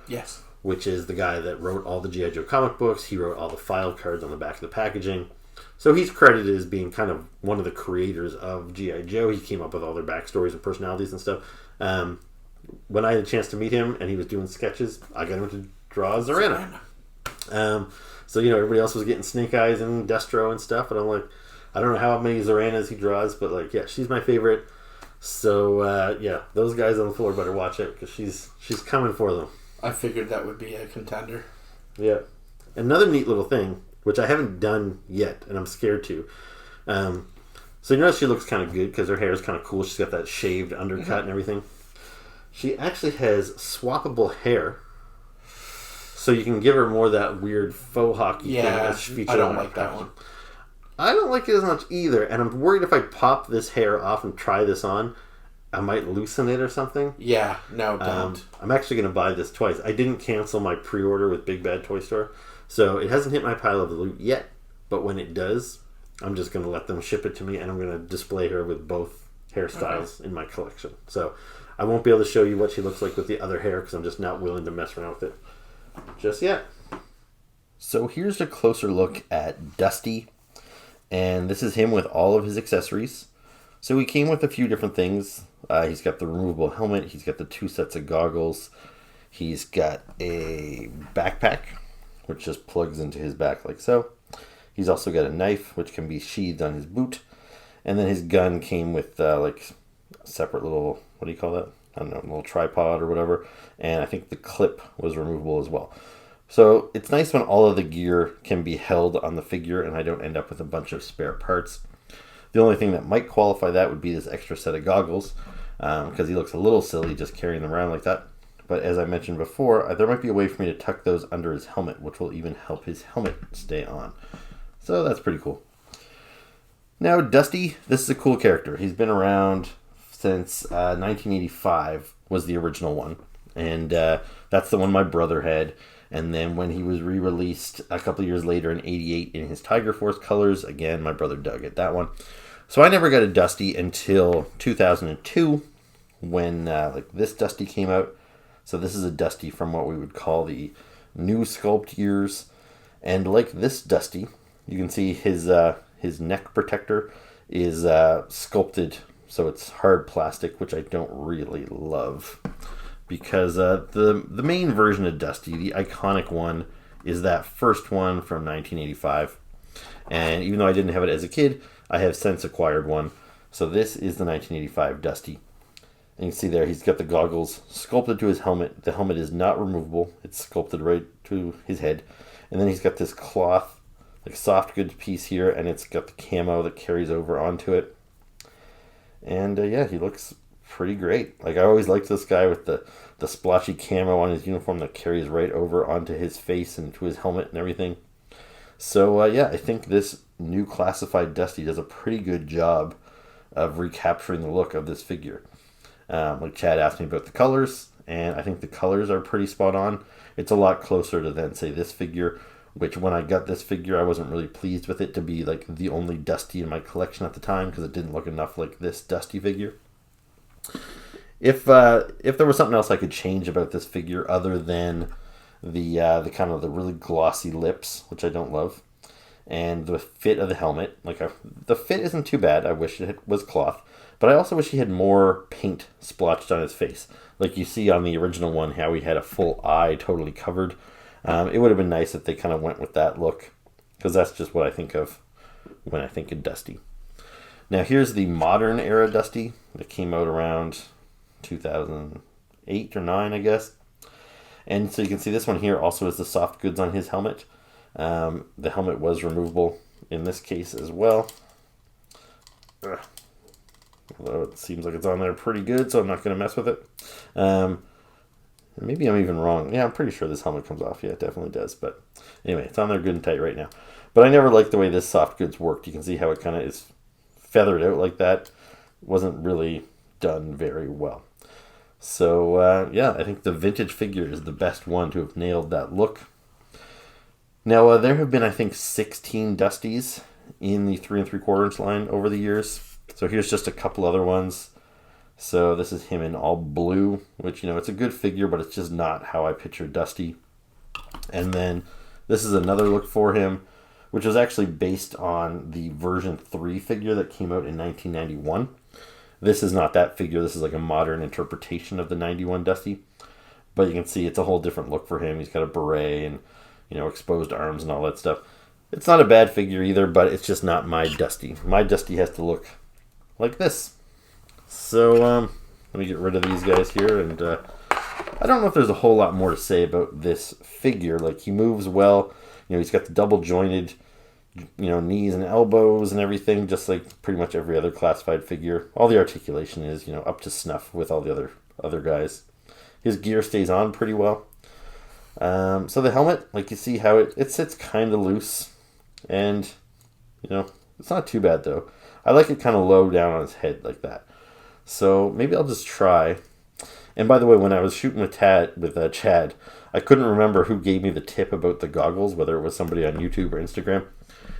Speaker 2: which is the guy that wrote all the G.I. Joe comic books, he wrote all the file cards on the back of the packaging. So he's credited as being kind of one of the creators of G.I. Joe. He came up with all their backstories and personalities and stuff. When I had a chance to meet him and he was doing sketches, I got him to draw Zarana. So, you know, everybody else was getting Snake Eyes and Destro and stuff. And I'm like, I don't know how many Zaranas he draws, but like, yeah, she's my favorite. So, those guys on the floor better watch it because she's coming for them.
Speaker 1: I figured that would be a contender.
Speaker 2: Yeah. Another neat little thing, which I haven't done yet, and I'm scared to. So you notice she looks kind of good because her hair is kind of cool. She's got that shaved undercut and everything. She actually has swappable hair, so you can give her more of that weird faux hockey thing that's featured.
Speaker 1: I don't like that one.
Speaker 2: I don't like it as much either, and I'm worried if I pop this hair off and try this on, I might loosen it or something.
Speaker 1: Yeah, no, don't.
Speaker 2: I'm actually going to buy this twice. I didn't cancel my pre-order with Big Bad Toy Store, so it hasn't hit my pile of loot yet, but when it does, I'm just going to let them ship it to me, and I'm going to display her with both hairstyles in my collection. So I won't be able to show you what she looks like with the other hair because I'm just not willing to mess around with it just yet. So here's a closer look at Dusty, and this is him with all of his accessories. So he came with a few different things. He's got the removable helmet, he's got the 2 sets of goggles, he's got a backpack, which just plugs into his back like so. He's also got a knife, which can be sheathed on his boot. And then his gun came with like a separate little, what do you call that? I don't know, a little tripod or whatever. And I think the clip was removable as well. So it's nice when all of the gear can be held on the figure and I don't end up with a bunch of spare parts. The only thing that might qualify that would be this extra set of goggles, because he looks a little silly just carrying them around like that. But as I mentioned before, there might be a way for me to tuck those under his helmet, which will even help his helmet stay on. So that's pretty cool. Now Dusty, this is a cool character. He's been around since 1985 was the original one. And that's the one my brother had. And then when he was re-released a couple years later in 88 in his Tiger Force colors, again, my brother dug at that one. So I never got a Dusty until 2002 when like this Dusty came out. So this is a Dusty from what we would call the new sculpt years. And like this Dusty, you can see his neck protector is sculpted, so it's hard plastic, which I don't really love. Because the main version of Dusty, the iconic one, is that first one from 1985. And even though I didn't have it as a kid, I have since acquired one. So this is the 1985 Dusty. And you can see there, he's got the goggles sculpted to his helmet. The helmet is not removable. It's sculpted right to his head. And then he's got this cloth, like soft goods piece here, and it's got the camo that carries over onto it. And he looks pretty great. Like, I always liked this guy with the splotchy camo on his uniform that carries right over onto his face and to his helmet and everything. So, yeah, I think this new Classified Dusty does a pretty good job of recapturing the look of this figure. Like Chad asked me about the colors, and I think the colors are pretty spot on. It's a lot closer to, than, say, this figure, which when I got this figure, I wasn't really pleased with it to be like the only Dusty in my collection at the time, because it didn't look enough like this Dusty figure. If there was something else I could change about this figure other than the kind of the really glossy lips, which I don't love, and the fit of the helmet, the fit isn't too bad. I wish it was cloth, but I also wish he had more paint splotched on his face, like you see on the original one, how he had a full eye totally covered. It would have been nice if they kind of went with that look, because that's just what I think of when I think of Dusty. Now here's the modern era Dusty that came out around 2008 or 9, I guess. And so you can see this one here also has the soft goods on his helmet. The helmet was removable in this case as well. Although it seems like it's on there pretty good, so I'm not going to mess with it. Maybe I'm even wrong. Yeah, I'm pretty sure this helmet comes off. Yeah, it definitely does. But anyway, it's on there good and tight right now. But I never liked the way this soft goods worked. You can see how it kind of is feathered out like that. Wasn't really done very well. So, yeah, I think the vintage figure is the best one to have nailed that look. Now, there have been, I think, 16 Dusties in the 3 3/4 inch line over the years. So here's just a couple other ones. So this is him in all blue, which, it's a good figure, but it's just not how I picture Dusty. And then this is another look for him, which was actually based on the version 3 figure that came out in 1991. This is not that figure. This is like a modern interpretation of the 91 Dusty. But you can see it's a whole different look for him. He's got a beret and, exposed arms and all that stuff. It's not a bad figure either, but it's just not my Dusty. My Dusty has to look like this. So, let me get rid of these guys here, and I don't know if there's a whole lot more to say about this figure. Like, he moves well, he's got the double jointed, knees and elbows and everything, just like pretty much every other Classified figure. All the articulation is, up to snuff with all the other guys. His gear stays on pretty well. So the helmet, like you see how it sits kind of loose, and, it's not too bad though. I like it kind of low down on his head like that. So maybe I'll just try. And by the way, when I was shooting with Chad, I couldn't remember who gave me the tip about the goggles, whether it was somebody on YouTube or Instagram.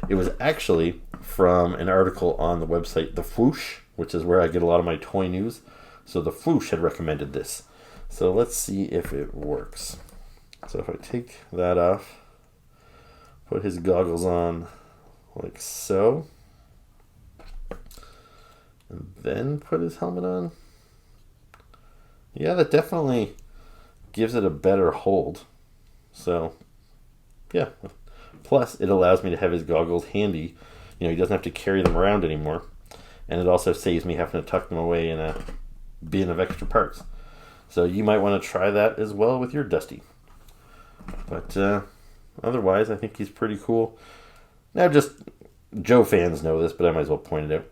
Speaker 2: It was actually from an article on the website The Fwoosh, which is where I get a lot of my toy news. So The Fwoosh had recommended this. So let's see if it works. So if I take that off, put his goggles on like so, and then put his helmet on. Yeah, that definitely gives it a better hold. So, yeah. Plus, it allows me to have his goggles handy. He doesn't have to carry them around anymore. And it also saves me having to tuck them away in a bin of extra parts. So you might want to try that as well with your Dusty. But otherwise, I think he's pretty cool. Now, just Joe fans know this, but I might as well point it out.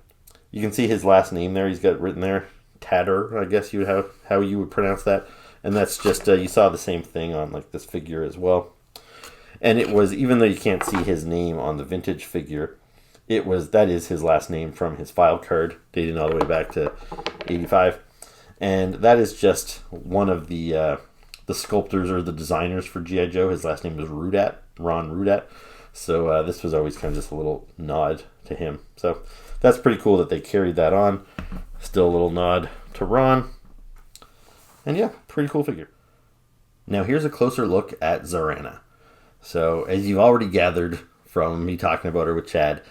Speaker 2: You can see his last name there. He's got written there, Tatter, I guess how you would pronounce that. And that's just, you saw the same thing on like this figure as well. And it was, even though you can't see his name on the vintage figure, that is his last name from his file card, dating all the way back to 85. And that is just one of the sculptors or the designers for G.I. Joe. His last name was Ron Rudat. So this was always kind of just a little nod to him. So that's pretty cool that they carried that on. Still a little nod to Ron. And yeah, pretty cool figure. Now here's a closer look at Zarana. So as you've already gathered from me talking about her with Chad,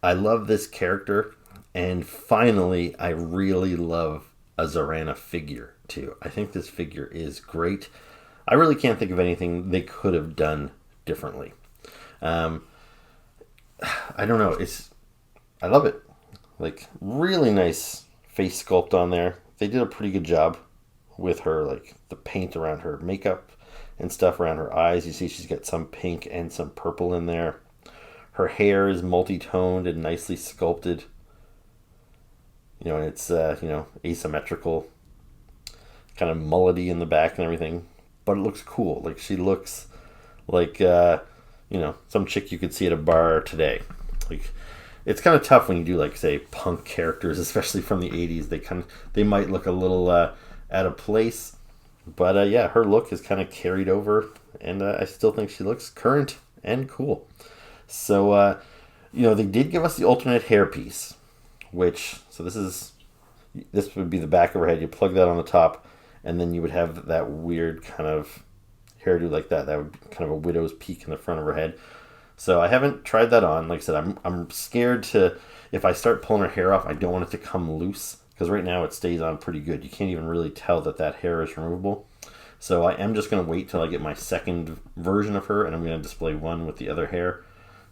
Speaker 2: I love this character. And finally, I really love a Zarana figure too. I think this figure is great. I really can't think of anything they could have done differently. I don't know. I love it. Like, really nice face sculpt on there. They did a pretty good job with her, like the paint around her makeup and stuff around her eyes. You see she's got some pink and some purple in there. Her hair is multi-toned and nicely sculpted. And it's, asymmetrical kind of mullety in the back and everything. But it looks cool. Like, she looks like, some chick you could see at a bar today. Like, it's kind of tough when you do, like, say, punk characters, especially from the 80s. They might look a little out of place. But, her look is kind of carried over, and I still think she looks current and cool. So, they did give us the alternate hairpiece, so this would be the back of her head. You plug that on the top, and then you would have that weird kind of hairdo like that. That would be kind of a widow's peak in the front of her head. So I haven't tried that on. Like I said, I'm scared if I start pulling her hair off, I don't want it to come loose, because right now it stays on pretty good. You can't even really tell that hair is removable. So I am just going to wait till I get my second version of her, and I'm going to display one with the other hair.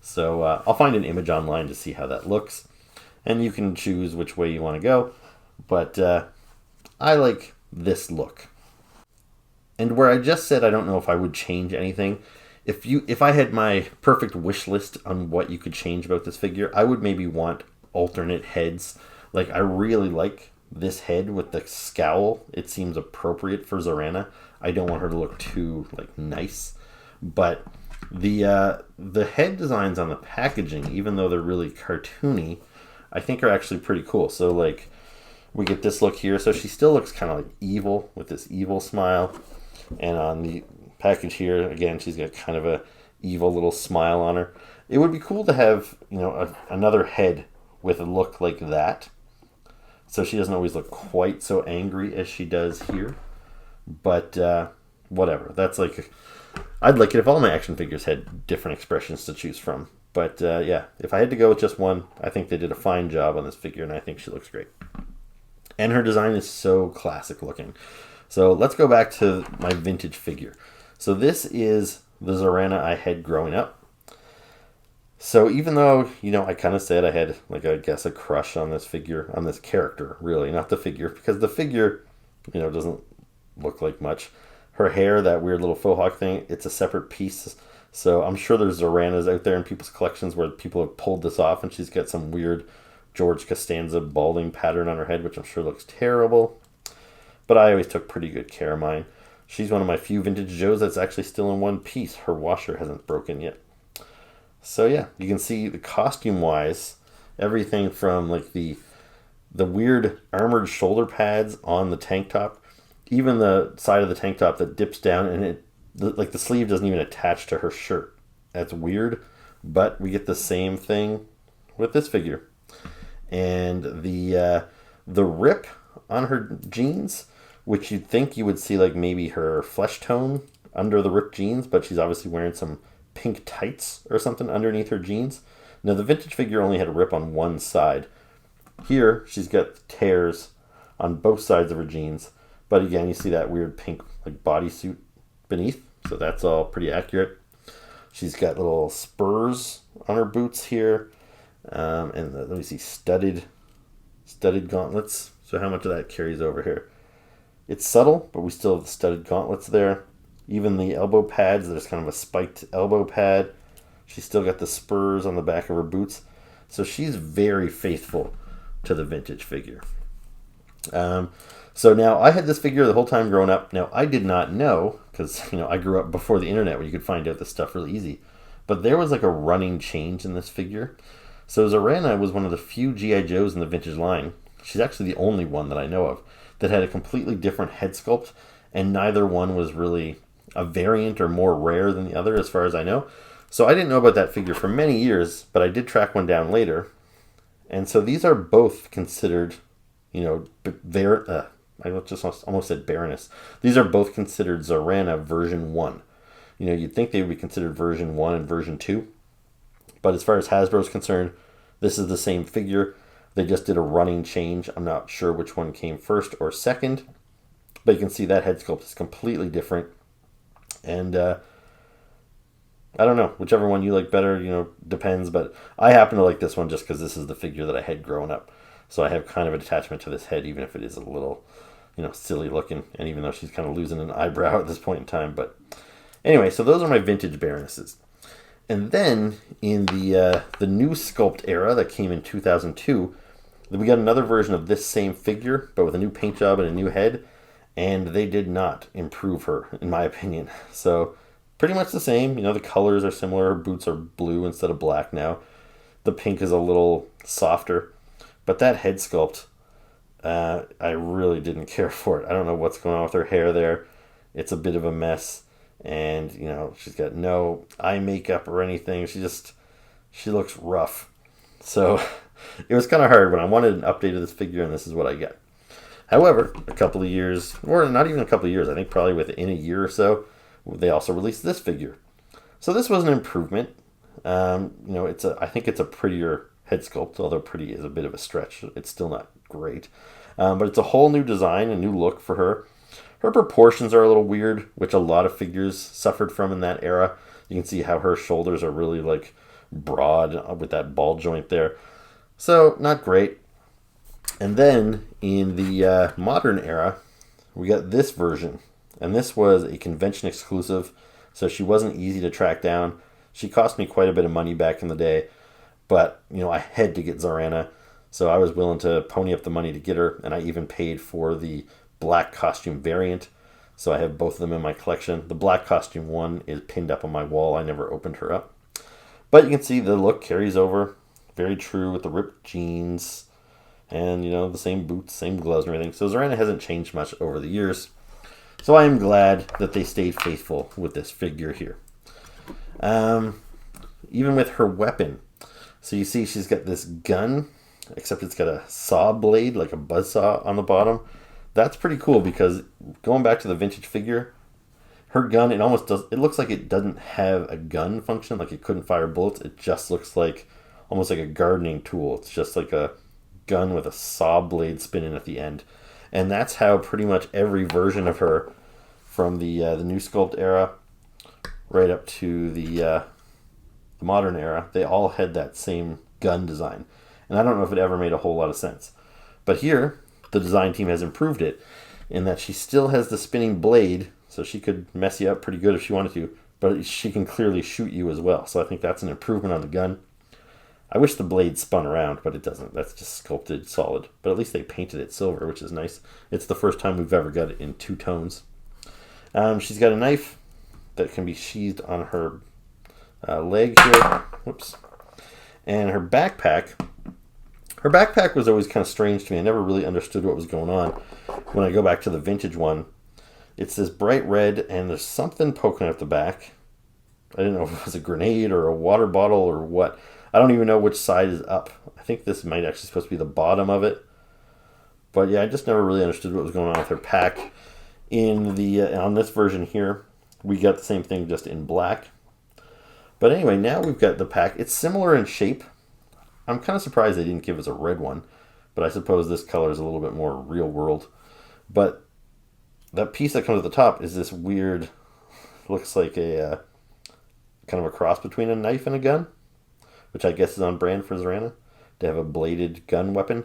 Speaker 2: So I'll find an image online to see how that looks, and you can choose which way you want to go. But I like this look. And where I just said I don't know if I would change anything, if I had my perfect wish list on what you could change about this figure, I would maybe want alternate heads. Like, I really like this head with the scowl. It seems appropriate for Zarana. I don't want her to look too, nice. But the head designs on the packaging, even though they're really cartoony, I think are actually pretty cool. So, we get this look here. So she still looks kind of like evil with this evil smile. And on the package here, again, she's got kind of a evil little smile on her. It would be cool to have, another head with a look like that. So she doesn't always look quite so angry as she does here. But whatever. That's I'd like it if all my action figures had different expressions to choose from. But if I had to go with just one, I think they did a fine job on this figure, and I think she looks great. And her design is so classic looking. So let's go back to my vintage figure. So this is the Zarana I had growing up. So even though, I kind of said I had, a crush on this figure, on this character, really, not the figure, because the figure, doesn't look like much. Her hair, that weird little faux hawk thing, it's a separate piece. So I'm sure there's Zaranas out there in people's collections where people have pulled this off, and she's got some weird George Costanza balding pattern on her head, which I'm sure looks terrible. But I always took pretty good care of mine. She's one of my few vintage Joes that's actually still in one piece. Her washer hasn't broken yet. So yeah, you can see the costume-wise, everything from the weird armored shoulder pads on the tank top, even the side of the tank top that dips down, and the sleeve doesn't even attach to her shirt. That's weird, but we get the same thing with this figure. And the rip on her jeans, which you'd think you would see maybe her flesh tone under the ripped jeans, but she's obviously wearing some pink tights or something underneath her jeans. Now the vintage figure only had a rip on one side. Here she's got tears on both sides of her jeans, but again you see that weird pink bodysuit beneath, so that's all pretty accurate. She's got little spurs on her boots here. And let me see, studded gauntlets. So how much of that carries over here? It's subtle, but we still have the studded gauntlets there. Even the elbow pads, there's kind of a spiked elbow pad. She's still got the spurs on the back of her boots. So she's very faithful to the vintage figure. So now I had this figure the whole time growing up. Now I did not know, because I grew up before the internet where you could find out this stuff really easy. But there was a running change in this figure. So Zarana was one of the few G.I. Joes in the vintage line. She's actually the only one that I know of that had a completely different head sculpt, and neither one was really a variant or more rare than the other as far as I know. So I didn't know about that figure for many years, but I did track one down later. And so these are both considered, I just almost said Baroness. These are both considered Zarana version 1. You'd think they would be considered version 1 and version 2. But as far as Hasbro's concerned, this is the same figure. They just did a running change. I'm not sure which one came first or second. But you can see that head sculpt is completely different. And I don't know. Whichever one you like better, depends. But I happen to like this one just because this is the figure that I had growing up. So I have kind of an attachment to this head, even if it is a little, silly looking. And even though she's kind of losing an eyebrow at this point in time. But anyway, so those are my vintage Baronesses. And then, in the new sculpt era that came in 2002, we got another version of this same figure, but with a new paint job and a new head. and they did not improve her, in my opinion. So pretty much the same. The colors are similar. Her boots are blue instead of black now. The pink is a little softer. But that head sculpt, I really didn't care for it. I don't know what's going on with her hair there. It's a bit of a mess. And, she's got no eye makeup or anything. She looks rough. So it was kind of hard when I wanted an update of this figure, and this is what I get. However, a couple of years, or not even a couple of years, I think probably within a year or so, they also released this figure. So this was an improvement. I think it's a prettier head sculpt, although pretty is a bit of a stretch. It's still not great. But it's a whole new design, a new look for her. Her proportions are a little weird, which a lot of figures suffered from in that era. You can see how her shoulders are really broad with that ball joint there. So, not great. And then, in the modern era, we got this version. And this was a convention exclusive, so she wasn't easy to track down. She cost me quite a bit of money back in the day. But, I had to get Zarana, so I was willing to pony up the money to get her, and I even paid for the black costume variant. So I have both of them in my collection. The black costume one is pinned up on my wall. I never opened her up. But you can see the look carries over. Very true with the ripped jeans and, the same boots, same gloves and everything. So Zarana hasn't changed much over the years. So I am glad that they stayed faithful with this figure here. Even with her weapon. So you see she's got this gun, except it's got a saw blade, like a buzzsaw on the bottom. That's pretty cool because going back to the vintage figure, her gun, it looks like it doesn't have a gun function, like it couldn't fire bullets. It just looks almost like a gardening tool. It's just like a gun with a saw blade spinning at the end. And that's how pretty much every version of her from the new sculpt era right up to the modern era, they all had that same gun design. And I don't know if it ever made a whole lot of sense. But here, the design team has improved it in that she still has the spinning blade, so she could mess you up pretty good if she wanted to, but she can clearly shoot you as well. So I think that's an improvement on the gun. I wish the blade spun around, but it doesn't. That's just sculpted solid. But at least they painted it silver, which is nice. It's the first time we've ever got it in two tones. She's got a knife that can be sheathed on her leg here. Whoops. And her backpack. Her backpack was always kind of strange to me. I never really understood what was going on. When I go back to the vintage one, it's this bright red, and there's something poking at the back. I didn't know if it was a grenade or a water bottle or what. I don't even know which side is up. I think this might actually supposed to be the bottom of it. But yeah, I just never really understood what was going on with her pack. On this version here, we got the same thing just in black. But anyway, now we've got the pack. It's similar in shape. I'm kind of surprised they didn't give us a red one, but I suppose this color is a little bit more real world. But that piece that comes at the top is this weird, looks like a kind of a cross between a knife and a gun, which I guess is on brand for Zarana, to have a bladed gun weapon.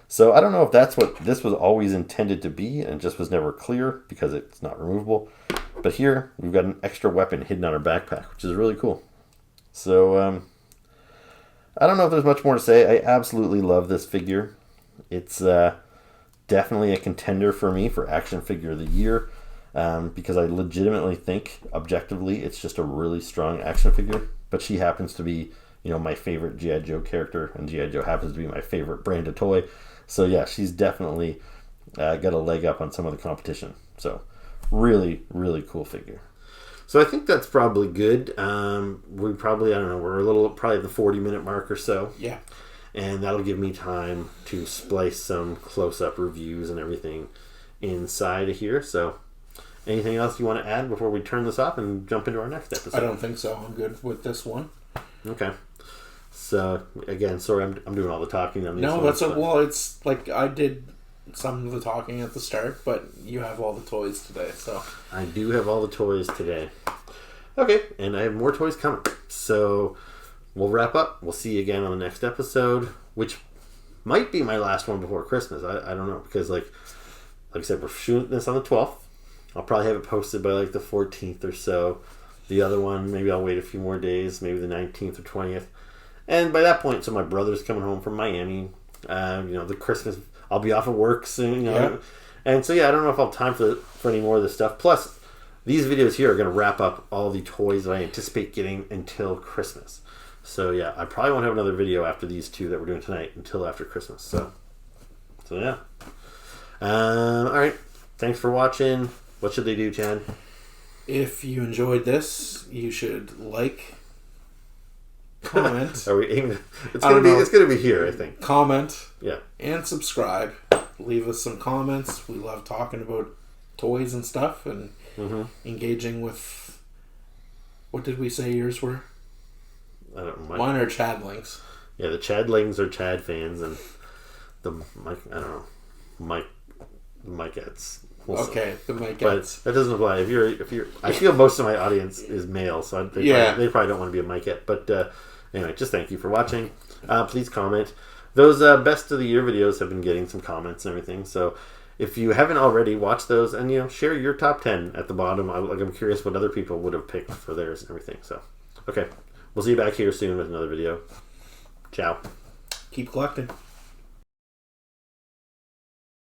Speaker 2: So I don't know if that's what this was always intended to be and just was never clear because it's not removable. But here we've got an extra weapon hidden on our backpack, which is really cool. So I don't know if there's much more to say. I absolutely love this figure. It's definitely a contender for me for Action Figure of the Year because I legitimately think, objectively, it's just a really strong action figure. But she happens to be, my favorite G.I. Joe character, and G.I. Joe happens to be my favorite brand of toy. So yeah, she's definitely got a leg up on some of the competition. So really, really cool figure. So I think that's probably good. We probably, we're probably at the 40-minute mark or so.
Speaker 1: Yeah.
Speaker 2: And that'll give me time to splice some close-up reviews and everything inside of here. So anything else you want to add before we turn this off and jump into our next episode?
Speaker 1: I don't think so. I'm good with this one.
Speaker 2: Okay. So, again, sorry, I'm doing all the talking on these
Speaker 1: No,
Speaker 2: ones,
Speaker 1: well, it's like I did some of the talking at the start, but you have all the toys today, so.
Speaker 2: I do have all the toys today. Okay, and I have more toys coming. So, we'll wrap up. We'll see you again on the next episode, which might be my last one before Christmas. I don't know, because like I said, we're shooting this on the 12th. I'll probably have it posted by the 14th or so. The other one, maybe I'll wait a few more days, maybe the 19th or 20th. And by that point, so my brother's coming home from Miami. The Christmas, I'll be off of work soon. And so yeah, I don't know if I'll have time for any more of this stuff. Plus, these videos here are going to wrap up all the toys that I anticipate getting until Christmas. So yeah, I probably won't have another video after these two that we're doing tonight until after Christmas. So yeah. All right. Thanks for watching. What should they do, Chad?
Speaker 1: If you enjoyed this, you should like, comment.
Speaker 2: Are we aiming? It's gonna be here, I think.
Speaker 1: Comment.
Speaker 2: Yeah.
Speaker 1: And subscribe. Leave us some comments. We love talking about toys and stuff and engaging with. What did we say yours were?
Speaker 2: I don't know.
Speaker 1: Mine are Chadlings.
Speaker 2: Yeah, the Chadlings are Chad fans, and the Mike. I don't know. Mikeettes.
Speaker 1: Okay, the Mikeettes.
Speaker 2: But that doesn't apply. If you're, I feel most of my audience is male, so they probably don't want to be a Mikeette. But anyway, just thank you for watching. Please comment. Those best of the year videos have been getting some comments and everything. So if you haven't already, watch those and share your top 10 at the bottom. I'm curious what other people would have picked for theirs and everything. So okay, we'll see you back here soon with another video. Ciao.
Speaker 1: Keep collecting.